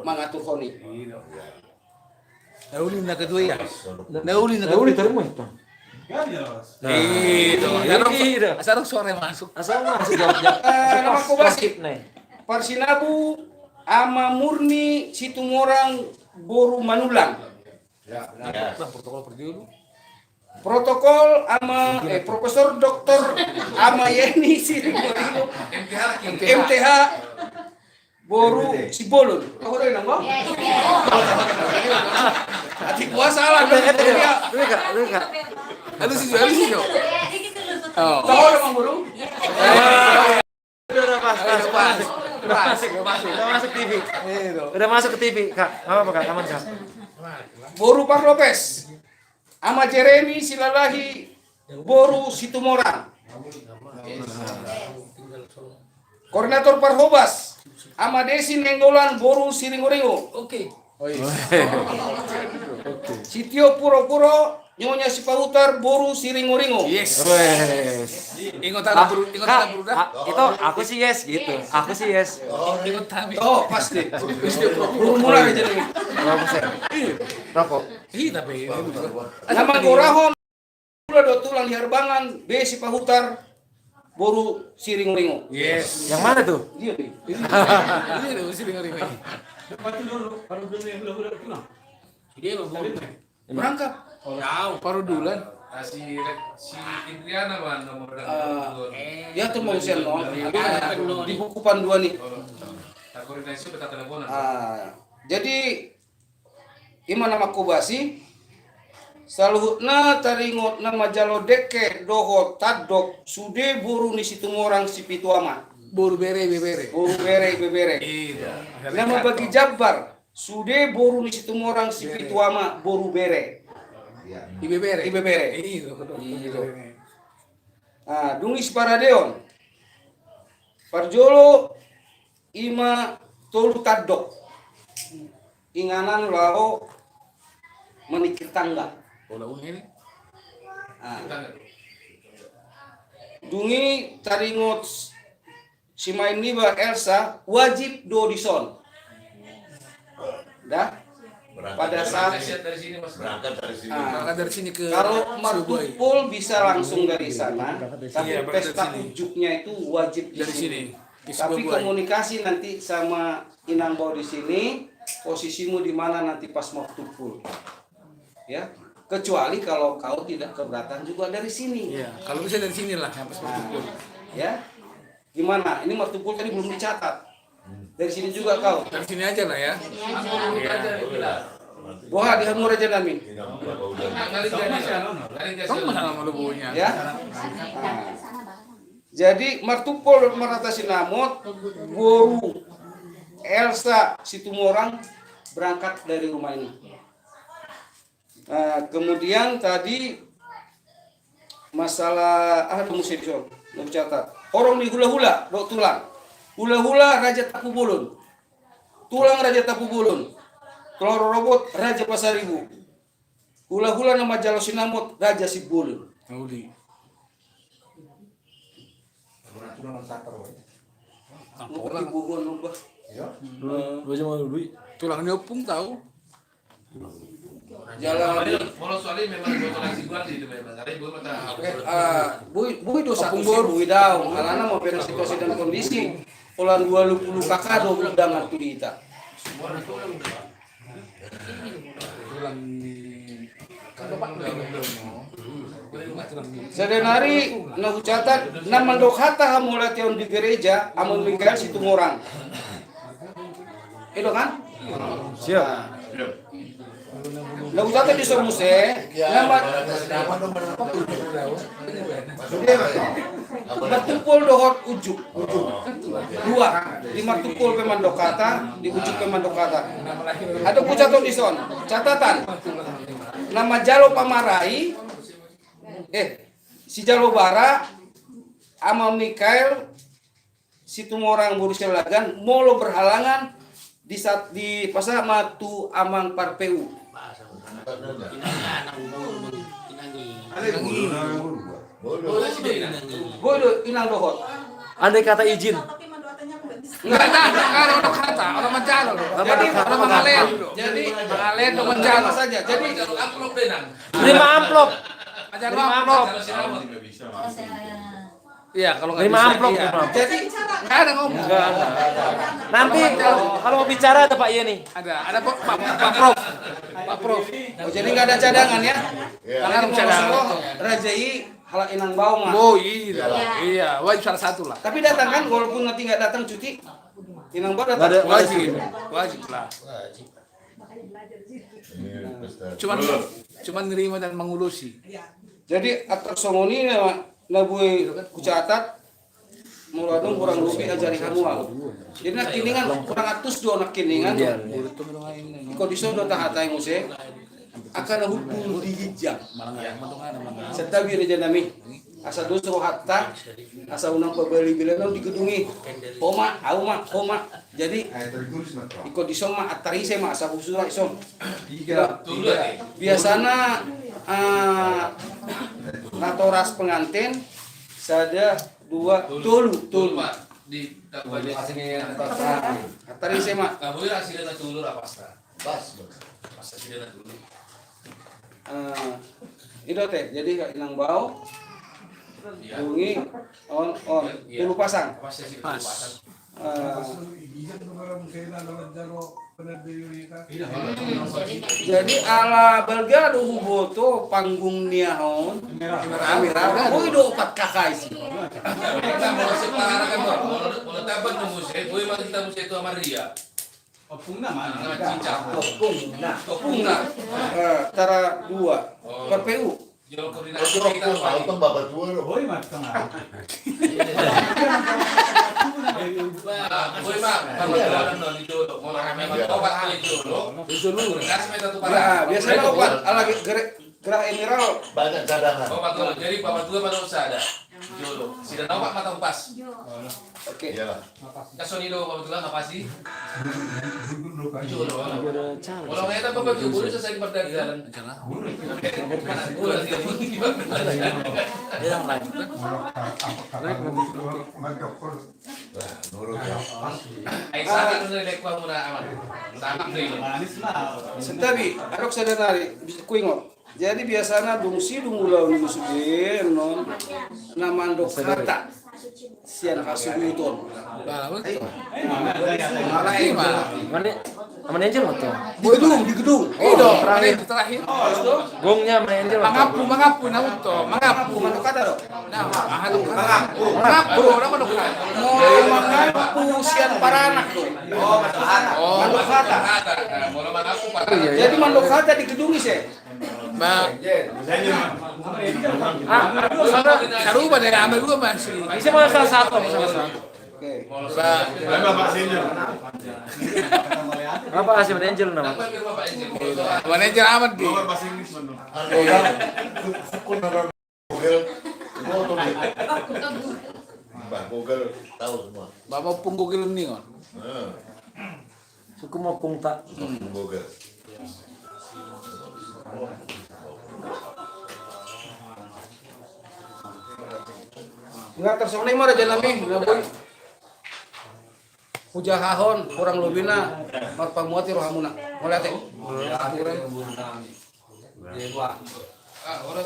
mangatur honi. Nauli na kedua ya. Nauli terima itu. Itu. Asal suara masuk. Asal masuk jawab. Nama ko basi. Parsinabu ama Murni Situmorang boru Manulang. Protokol pergi dulu. Protokol ama Profesor Doktor ama Yeni Siringorino MTH boru Sibolon. Tahu dari nang Ati kuasa lah. Mereka. Aduh sih. Oh. Tahu emang burung? Udah masuk TV. Udah masuk ke TV, Kak. Apa Kak? Aman, Kak. Boru Pak Lopez. Ama Jeremy Silalahi boru Situmorang. Koordinator Parhobas. Ama Desi Nenggolan boru Siringoringo. Oke. Sitio Puro-Puro Nyonya Sipahutar boru Siringoringo. Yes. Ingot dah. Itu aku sih yes gitu. Aku sih yes. Ingot kami. Oh, pasti. Burung mulai jadi. Rokok. Iya tapi. Nama Gorahon. Udah do do tulang di Harbangan, B si Pahutar, boru siring ringo. Yes. Yang mana tuh? Dia nih. Ini ada mesti dengar ini. Baru dulu yang belum pulang. Dia mah boleh. Berangkat. Jauh, parudulan. Si Indriana man nomor Ya tuh mau usia nol. Di buku panduan nih. koordinasi kita teleponan. Jadi ima nama kubasi saluhutna taringot nama jalodeke doho tadok sude buru ni situmorang si pituama. Buru bere bebere. Buru bere bebere. Iya. Nama bagi Jabbar sude buru ni situmorang si pituama buru bere. Ibebere. Ibebere. Iya. Dungis paradeon. Parjolo ima tolu tadok. Inganan lao menikir tangga. Ini. Dungi taringot si main niba Elsa wajib do dison. Dah. Pada saat berangkat dari sini ke kalau martupul bisa langsung dari sana, tapi pesta ujuknya itu wajib dari sini. Tapi komunikasi nanti sama inang bau di sini, posisimu di mana nanti pas martupul. Ya, kecuali kalau kau tidak keberatan juga dari sini. Iya, kalau bisa dari sini lah yang pas martupul. Ya, gimana? Ini martupul tadi belum dicatat. Dari sini juga kau. Dari sini aja lah ya. Wah, di Hamur aja Namin. Kamu mana nama lubunya? Ya. Jadi martupol marata sinamot, Boru, Elsa, Situmorang berangkat dari rumah ini. Kemudian tadi masalah musik so, catat. Orang di hula-hula, dok tulang. Hula-hula Raja Tapu Bulun. Tulang Raja Tapu Bulun. Telur robot Raja Pasaribu. Hula-hula nama Jalo Sinamot Raja Sibulun. Uli. Tulang bugon lupa. Tulang nyopung tahu. Jalan Kalau soalnya memang koordinasi gua di itu memang. Ada ibu mata. Bui dosa bui daun. Alana mau beres situasi dan kondisi. Ulang 20 kakado udah ngatu di kita. Sedenari nagu catat nama dokhata hamulation di gereja amun minggal situ orang. Itu kan? Siap. Nagu catat di Somuse nama bertumpul dohot ujuk. Dua di martupul pemandokata di ujuk pemandokata. Ada kucatot di son catatan nama Jalo Pamarai si Jalo Bara ama Mikael Situmorang Buruselagan molo berhalangan di saat di pasar matu amang parpeu. Bodo inang dohot. Andai kata izin. Enggak ada kata orang mencalo. Jadi orang mengalen. Jadi mengalen untuk mencalo saja. Jadi amplop denang. Terima amplop. Terima amplop. Iya, kalau nggak bisa, amplop. Iya. Jadi nggak ada ngomong. Nanti kalau mau bicara ada Pak Yeni. Ada Pak Prof. Pak Prof. Oh, jadi nggak ada cadangan ya? Karena cadangan. Rajai halak inang bau mah. Oh iya. Iya, wajib salah satu lah. Tapi datang kan, walaupun nanti nggak datang cuti, inang bau datang. Wajib lah. Cuman nerima dan mengurusi. Jadi atas songoni labui kucatat muradung kurang lebih ajari hanua. Jadi nak kiningan kurang atus dua nak kiningan. Kau disodo tahatai muse akan hukum dihijab. Setabi reja nami. Asa dusro hatta asa unang pebeli bilang digedungi. Koma, koma. Jadi ikut disoma atarise ma asa busura isom. Biasana natoras pengantin sada dua tolu di atarise ma. Kamu ya hasilnya dulu apa? Pas hasilnya dulu. Itu teh. Jadi inang bau. Bungi on puluh pasang. Pas. Jadi ala Belgado huboto panggung niahon. Kamera. Boy do 4 kakak isi. Kita mau separah kan, mau taban ke musik, boy mari kita musik itu Maria. Opung nama. Cincang. Topung na. Tara 2. Per PU. Jual koordinasi kita Auto bapak tua loh. Boy mat tengah. Boy mah, kalau jalan non itu, mau rame obat itu loh. Dulu. Gas meta tuh Ya, biasanya obat ala gerah emerald. Banyak cadangan. Obat lo, jadi bapak tua pada usaha ada. Jolo, sudah obat mata pas. Oke. Iyalah. Kasoni do bapak tua apa sih? Jolo. Kalau nggak ada bapak tua, boleh selesai perdagangan. Yang lain. Nurut ya. Aisyah itu dari lekwa murah aman. Sangat nih. Manis lah. Sentabi, arok sadanari bisa kuingo. Jadi biasanya dungsi dungulau ni musugin non namandok harta sian kasubuton. Mana Angel moto? Di gedung. terakhir. Gongnya mana Angel. Mangapu nauto, mangapu. Mana kata dok? Mangapu, nama dok. Mangapu sian paranak tuh. Mandok harta. Jadi mandok harta di gedung sih. Saruba dari ambil gua masih. Bisa mau salah satu. Oke. Bapak senior. Apa kasih mana Angel nama? Manajer amat di. Bahasa Inggris mana? Mbak Google tahu semua. Bapak punggu kilum nih kon. Suku mau pungta. Google. Nggak tersoneng mah aja nami, boy. Puja hahon, kurang lebihna, marpamuati rohamuna. Mulai teh. Orang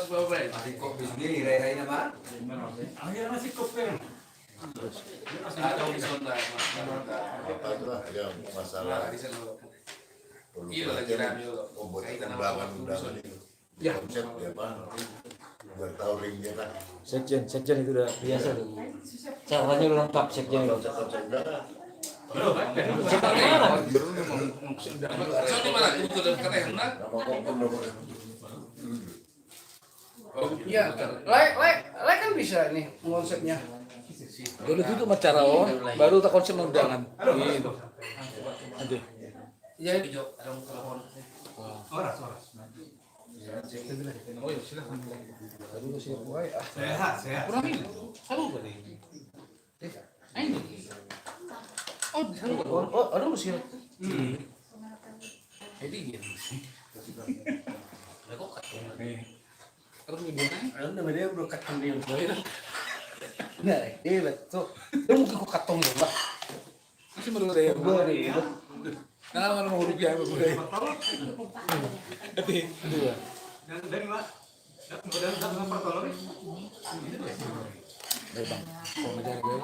sebelah berapa? Kopi sendiri, rai-rai nama. Akhirnya masih koper. Ada di Sonda. Apa itu lah yang masalah Iya lagi rame loh. undangan itu. Ya. Konsep ya Pak. Buat tahu ringnya kan. Sekjen itu udah biasa tuh. Caranya udah lengkap sekjen itu. Konsep undangan. Soalnya mana? Itu udah kata yang benar. Nama kok nomor. Iya, like kan bisa nih konsepnya. Dulu itu mah cara baru tak konsep undangan. Gitu. Aduh. Ya, Hijau, ada telepon. Oras. Oh ya silakan. Sehat. Kurang ini. Saruba deh. Ayo. Oh, aduh sih. Jadi gitu. Terus gimana? Nama dia udah katong dia. Nah, betul. Dia mungkin kok katong ya, Mbak. Masih baru ada yang Nah, mau rupiah apa boleh? Hati, dua. Dari mana? Dari satu pertolongan. Baik bang, mau mencari gue.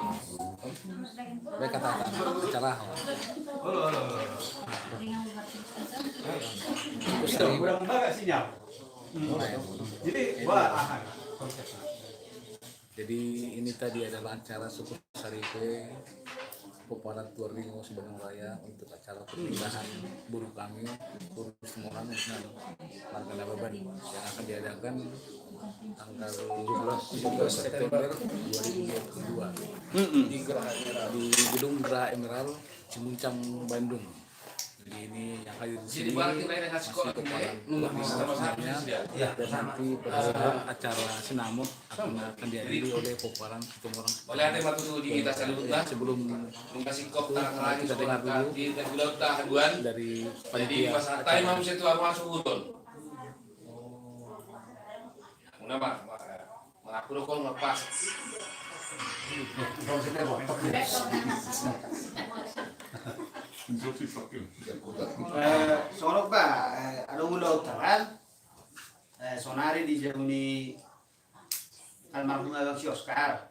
Baik kata-kata, bicara. Kurang banget sinyal. Jadi, wah, jadi ini tadi adalah acara Syukur Saripe Peparat Tuaringo Subang Raya untuk acara pernikahan buruh kami buruh Semoran dengan Langkana Beban yang akan diadakan tanggal 17 September 2022 di Gedung Geraha Emerald Cimuncang Bandung. Jadi ini yang hadir di sini dan nanti pada saat acara sinamot akan dihadiri oleh Peparan Semoran. Oleh tema tuh di kita Sebelum kasih kop tangan kita dengar dulu di bulan tahuan dari jadi panitia pas time harus itu masuk utun. Kenapa? Mengaku kok lepas. Sorok ba, ada ulo utaran. sonari di Jamuni almarhum Abang si Oscar.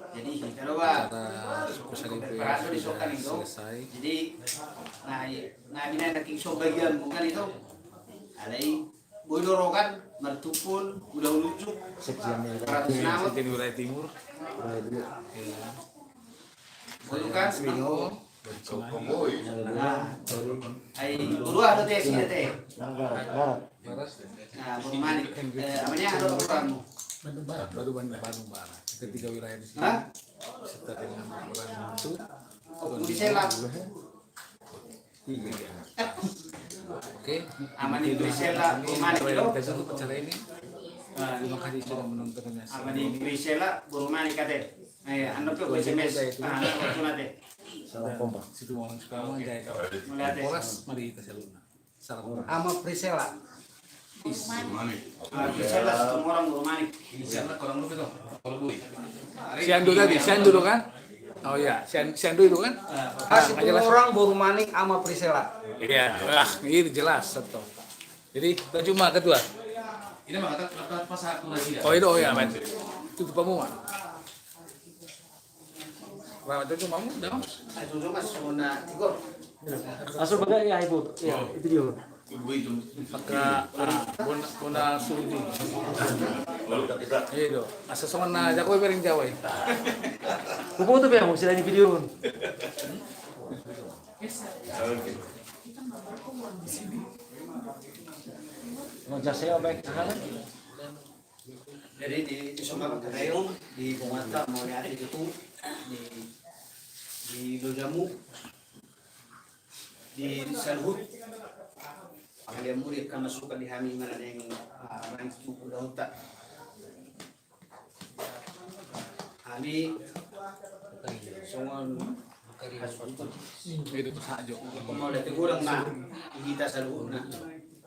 Jadi kita doa suku Saripe berperang di sokan itu. selesai. Jadi nah bina nak kisah bagian bukan itu. Alai bodorokan mertupun udah lucu. Ratus nama Jadi wilayah timur. bukan seminggu. Nah, ai dulu ada teh sini teh. Nah, bagaimana? Namanya ada orang. Baru Bandung Barat. Ketiga wilayah di sini. Hah? Serta dengan orang itu. Di Selat. Oke. Aman di Selat. Bagaimana itu? Kita tutup acara ini. Terima kasih sudah menontonnya. Aman di Selat. Bagaimana kate? Anda tuh SMS. Waktu nanti. Salah kompak. Situ mau sekarang jaya. Polas mari kita seluna. Salah kompak. Ama Prisela. Prisela semua orang Burmani. Siapa orang lu itu? Kalau gue. Siandu tadi, Siandu dulu kan? Oh iya, Siandu itu kan? Itu orang Burmani ama Prisela. Iya, ini jelas satu. Jadi kita cuma kedua. Ini mah kata pas satu lagi ya. Oh itu oh ya, men. Tutup kamu mah. Wah, itu cuma kamu dah. Itu cuma sona tiga. Asal bagai ya ibu, ya itu dia. Maka bona sudi. Itu. Asa sona jago bering Jawa. Buku tuh ya, mesti ini video. Mau jasa baik kan? Jadi di Sumatera Kadayong, di Bungata mau lihat itu di Lojamu, di Salhut, kalian murid kan masuk di Hami mana yang orang itu udah utak. Hami, songon Itu tuh sajo. mau lihat kurang nah kita Salhut nah.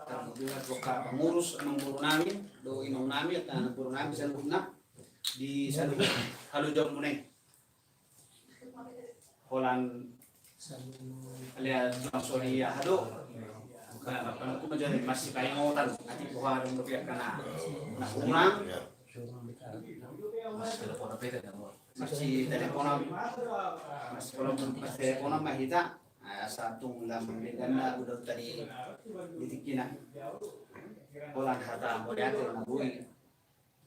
Terbuat boka pengurus emang guru nami, do inong nami atau guru nami Salhut nah di Salhut halu jauh muneng. Holan alias langsung ya hado karena aku menjadi masih kayak ngotan nanti buah dan berpihak karena nak pulang masih teleponan masih teleponan mah kita satu bulan dengan udah tadi ditikina Holan harta melihat orang bui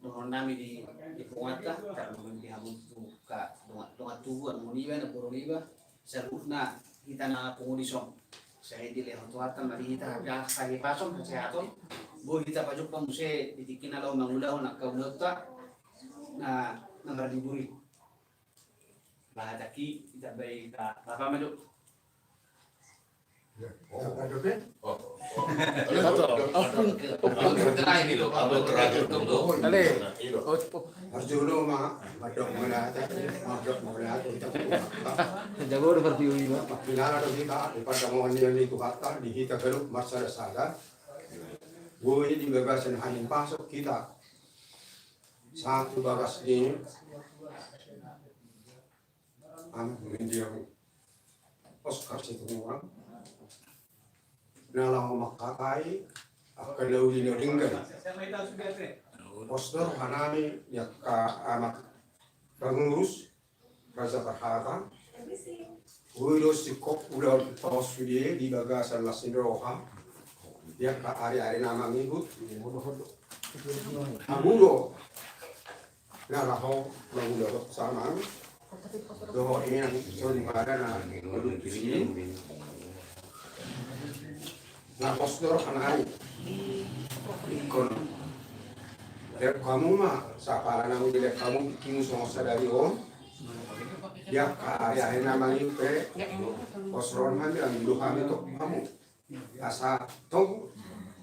dengan nami di Pungata karena dihamun buka dengan tubuh muniba na puruniba serutna kita na pengudisong saya dilihat tuatan mari kita habis sagi pasong kesehatan bu kita pajuk pamuse ditikin alaw mangulah nak kaunota na nangadiburi bahadaki kita baik bapak maju. Arjuno mah madok melata, madok melata kita. Jago udah berview ini. Pinara do kita pada mohon yang itu kata di kita belum masalah sada. Gue ini dibebasin hanya pasok kita. Satu bagas ini. Dia Oscar situ orang. Nalang makakai akan lauli na ringgan. Postor hanami ya ka amat pengurus Raja Perhata. Ulo si kok udah paus dia di bagasan Lasindroha. Ya ka ari-ari nama ngikut. Amudo. Naraho lagudo sama. Doho ini yang so di mana na di sini. Nah, postur hanami. Ikon. Kamu mah siapa namu jadi kamu kimu semua dari om. Ya kaya nama itu posron kami yang dulu kami tuh kamu. Asa tuh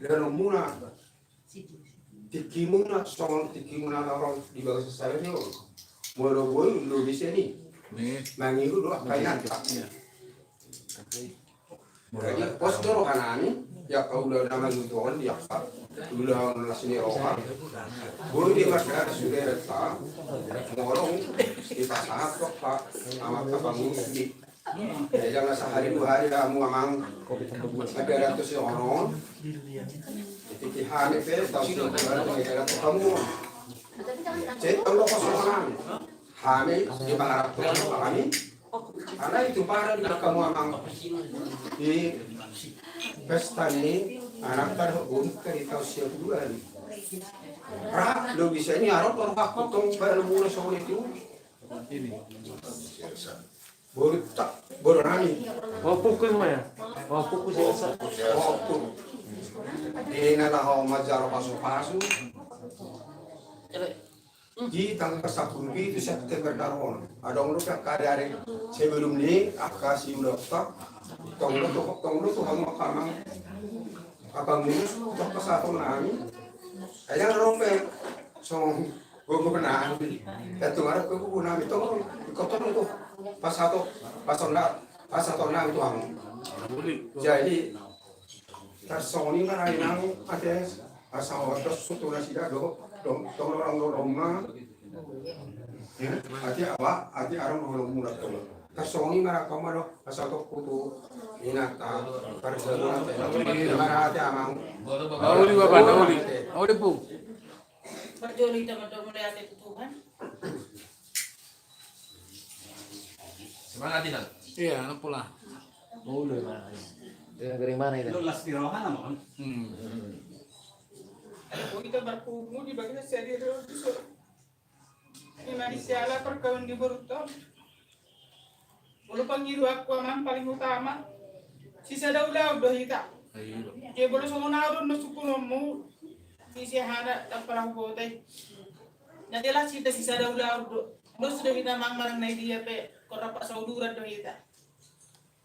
dan muna. Tikimuna soal tikimuna orang di bawah saya ni. Mula boy lu di sini. Mangiru doa kaya. Jadi postur hanami ya kau udah nama itu on dia udah nasini roha boleh di masyarakat sudah reta ngorong kita sangat kok pak amat apa musik ya jangan sehari dua hari kamu amang ada ratus orang Titihani pe tahu sih kalau mereka ketemu. Jadi kalau kosongan, kami di barat kami, karena itu para di kamu amang di pesta ini anak terhubung dari tahun siap dua ini. Rah, lo bisa ini arot orang aku tong baru mulai soal itu. Baru nami. Oh pukul mah ya? Oh pukul selesai. Oh pukul. Ini adalah majar pasu-pasu. Di tanggal 10 itu September tahun. Ada orang yang hari sebelum ini akasi udah tak. Tonglo tuh kamu akan mulus untuk kesatuan kami. Ayah rompek, so gue benar. Itu ada gue nami itu kotor itu pas satu itu kamu. Jadi tersoni mana yang ada asal waktu suatu nasi dah dong orang rumah. Ati apa? Ati orang orang muda tu. Tersoni mana kamu ada asal tu kutu inata perjalanan mana ati amang. Nauli bapak, nauli pun. Berjoli teman-teman melihat itu Tuhan. Semangat Dinan. Iya, anak pula. Boleh lah. Dari mana itu? Lu las di rohana mon. Kita berkumpul di bagian sedi itu. Ini manusia lah perkawinan di Boruto. Bulu pangiru aku amang paling utama. Sisa daulah udah kita. Dia boleh semua naruh nusuk nomu. Sisi hana tak pernah botai. Nanti lah kita sisa daulah udah. Lo sudah kita mang naik dia pe. Kora pak sauduran doh kita.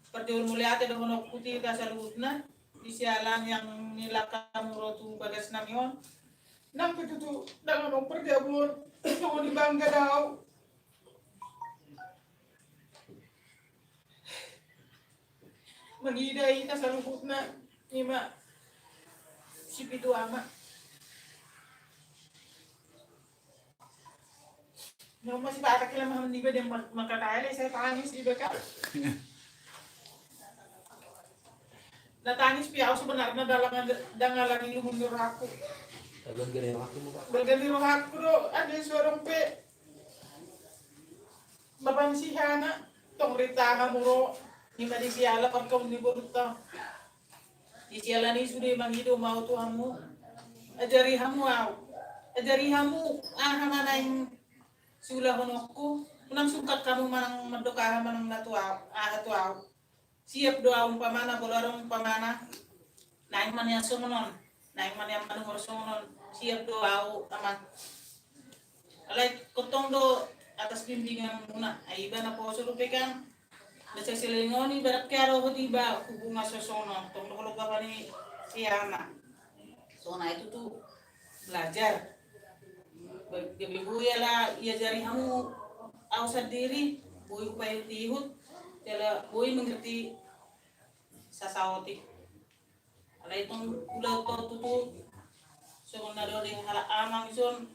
Perjual mulia ada dengan putih kita salutna. Di sialan yang nilakam rotu bagas namion. Nampu itu dengan oper dia bur. Mau dibangga dah. Mengidai kita salutna. Ima si pitu ama. Nung masih bata kila mahal di ba din makakaya saya tangis di ba ka? Natangis piyaw sebenarnya dalam lagi lumundur aku. Berganti roh aku do ada suarang pe. Bapak si Hana tong rita kamu ro ni madi siala pagkaw ni Boruto. Di siala ni sudah manghido mau tuhamu. Ajari hamu hamanaing sulah honokku menang sukat kamu manang mendoka manang natuaw ahatuaw siap doa umpamana bolorong umpamana naik man yang sumonon naik man yang manung sumonon siap doa aman alay kotong do atas bimbingan muna ay iba na po surupikan nasa silingoni barat karo ko diba hubungan sa sonon tong lupa ni Siana so na itu tuh belajar gabi buya lah ia jari kamu aku sendiri buy upaya tihut tela buy mengerti sasawati ala itong udah tutu so na do ding hala amang ison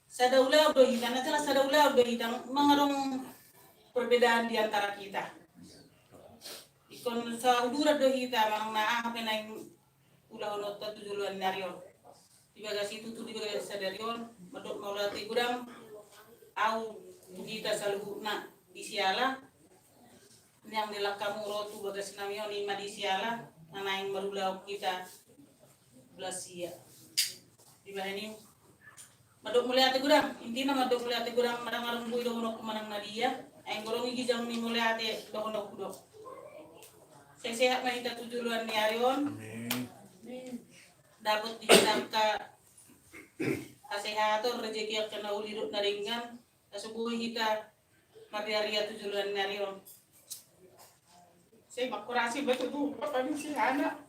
sada ulaw do hitan na sada ulaw do hitan mangarong perbedaan di antara kita ikon sa udura do hita mang naahapin na yung ulaw no tatujuluan naryo di bagas itu tuh di bagas sadarion medok maulati gudang au kita salhuna di siala yang dilakamu rotu bagas namion ima di siala nanaing marulau kita belasia di bahani medok muliati gudang intina medok muliati gudang marang-marang bui dohonok manang nadia aing golong igi jang ni muliati dohonok kudok sehat mah kita tujuluan ni arion dapat dihinangka kesehatan rezeki yang kena ulirut naringan kasubuhi kita mariaria tujuluan narion saya makurasi betul tuh apa si Hana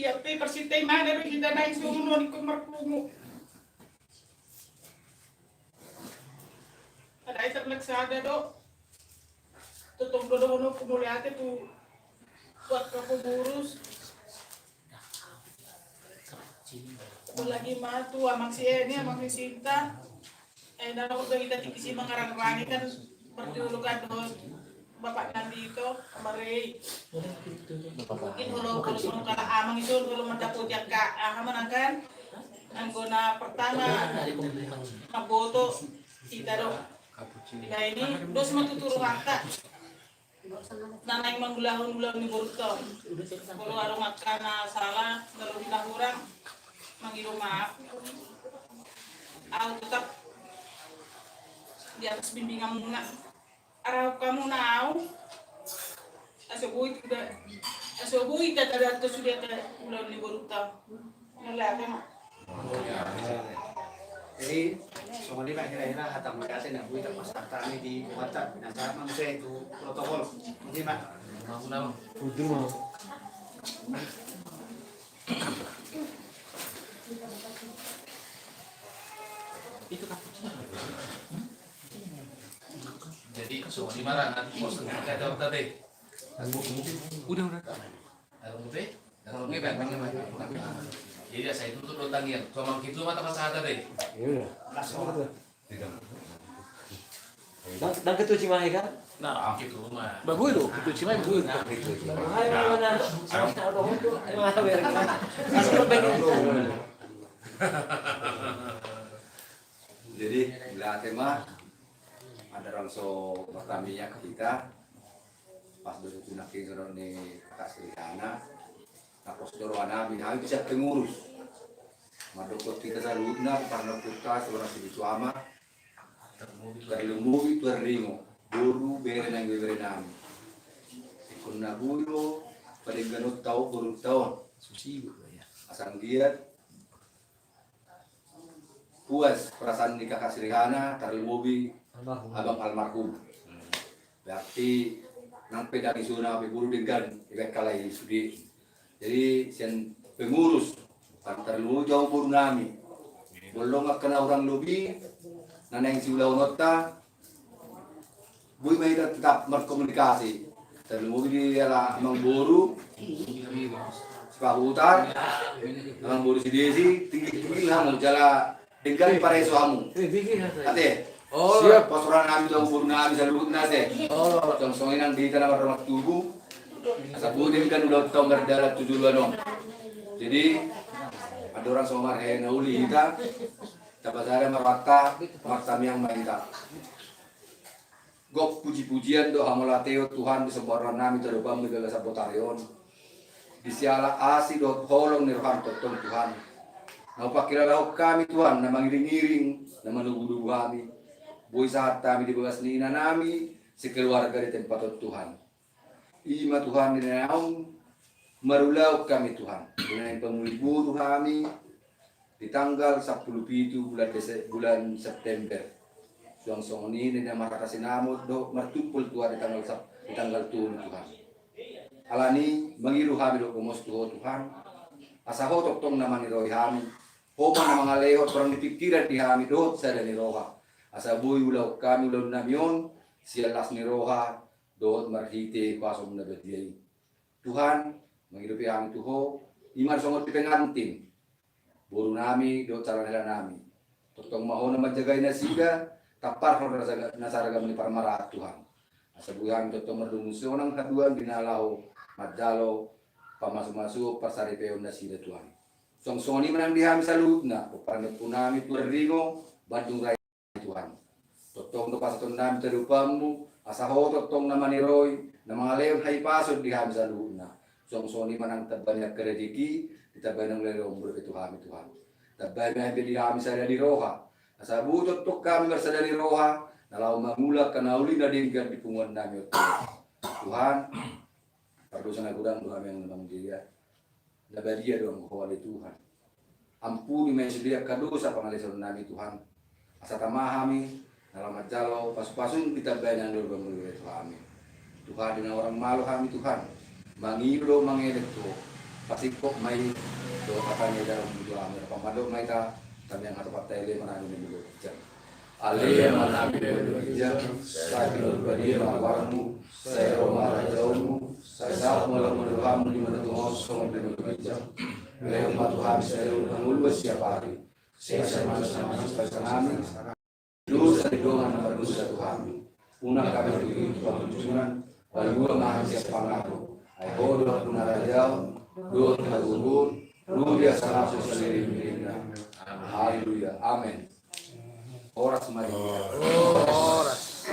Hiap persitay mana rin kita naik sumunod ko marpungo ada ay terlaksada do tutong dodo kumuliate tu buat burus lagi matu amang si Eni amang si Sinta dan ako kita tikisi mangarang-rangi kan berdulukan doon bapak nanti itu kemarin mungkin kalau kala amang itu kalau mendapat jaka aman anggona pertama maboto kita dong kita ini dos matuturo mata nanay manggulahon-gulahon ni Boruto kalau ada makan salah kalau kita kurang manggil maaf aku tetap di atas bimbingan muna araw kamu nao asobuit kita kada to sudah ke ulan ni Boruto nalaki mo. Jadi soalnya Pak kira-kira hatang makasih nak buat peserta ini di WhatsApp nah saat manusia itu protokol mungkin Pak Udah mau. itu kapucino. Jadi semua di mana nanti mau setengah ada tadi. Udah. Ada mute? Kalau nggak jadi saya tutup lo tangian. Cuma gitu mata masalah tadi. Iya. Dan ketua Cimahi kan? Nah, gitu mah. Bagus loh, itu Cimahi bagus. Jadi bila tema ada rangso pertamanya ke kita pas dulu tunakin sono ni kakak Srihana tapos dorwana binawi bisa pengurus madokot kita saludna karena kita seorang si suama terlumui tuarringo buru bere nang bere nami ikun nabulo paling tau buru tau suci ya asang dia puas perasaan di kakak Srihana terlumui abang almarhum berarti nang pedang isuna buru dengan ikat kalai sudi jadi sian pengurus terlalu jauh buru nami belum kena orang lebih naneng si ulau nota bui mai tetap berkomunikasi terlalu di ala amang buru sepahutar amang buru si desi tinggi hamu jala dengan pareso hamu ate oh siap pasoran kami jauh buru nami salut nase oh songsonginan di tanah rumah tubuh sabutin kan udah tahu berdalat 7 bulan. Jadi ada orang somar nauli kita tapasara marwata yang mainta. Gok puji-pujian doa malateo Tuhan di sebarang nami terubah menjaga sabotarion. Disiala asi dot holong nirhan totong Tuhan. Nau pakiralau kami Tuhan na mangiring-iring na manubudu kami. Boy saat kami di bawah nina nami sekeluarga di tempat Tuhan. Ima Tuhan di naung marulau kami Tuhan. Dengan pemulih kami di tanggal 10 bulan September. Suang ini dengan makasih namut do mertumpul Tuhan di tanggal 7 Tuhan. Alani mengiru kami do kumos Tuhan. Asaho tong namani roy kami. Homa na mga lehot orang dipikiran di kami do sa ni roha. Asa boy ulau kami ulau namion sialas ni roha dohot marhite pasong na betiay. Tuhan menghidupi kami tuho iman songot pengantin. Buru nami do cara nila nami. Totong mahon na majagay na siga tapar no nasaraga ni parmarat Tuhan. Asa buyan totong merdumuso ng haduan binalaw madalo pamasuk-masuk pasaripeo na sila Tuhan. Songsoni menang dihami sa loob na papanit po namin tuwaringo Bandung Raya Tuhan. Totong to pasaton namin talupamu asaho totong naman ni Roy na mga leon hay pasod dihami sa loob na. Songsoni manang tabay na kerediki ditabay ng leong berketu kami Tuhan. Tabay na dihami sa dali roha. Asabutot to kami sa dali roha nalaw mamulak kanauli na dinggan di punguan namin Tuhan. Pardosa na gudang kami ang namang dia. Labadia doang kuali Tuhan. Ampuni mesudia kadosa pangalisan nami Tuhan. Asa tamahami nalamat jalo pas-pasun kita bayang dulu bangulu Tuhan. Tuhan dengan orang malu kami Tuhan. Mangilo mangelekto. Pasti kok mai do katanya dalam doa kami pamado mai ta kami yang atapat tele manani dulu. Ale manami dulu jam sakil badi mawarmu saya romara jauhmu saya mula-mula kamu di mana Tuhan song di jam lewat Tuhan saya mengulur siapa hari saya sama-sama kami dosa di doa nomor dosa Tuhan punah kami di Tuhan Lalu mahal siapa ngaku. Ayo doa tunarajau, doa tunarubur, rudia salafu sendiri mirinda. Haleluya, amin. Oras mari. Oras.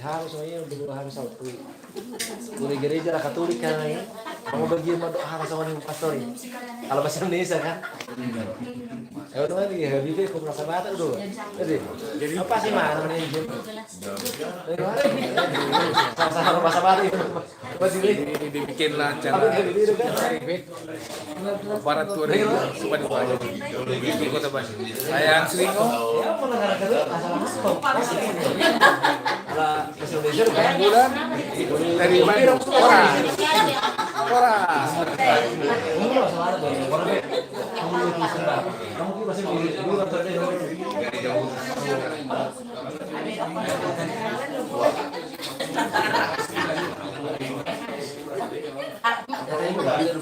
Harus saya dulu harus satu. Boleh gereja Katolik kan ya. Kamu bagian doa harus sama nih pastor ya. Kalau bahasa Indonesia kan. Ya udah lagi ya di kok merasa bata dulu. Jadi apa sih mah namanya ini? Sama-sama bahasa bata itu. Dibikinlah acara Barat 2000 supaya dipakai di Kota Bandung. Saya Sringo. Ya mau negara kedua masalah ala bahasa Indonesia kan bulan dari Bandung. Orang. Kamu nggak salah ada banyak orang deh. Kamu itu sudah. Kamu itu masih dulu atau dari jauh. Katanya juga ada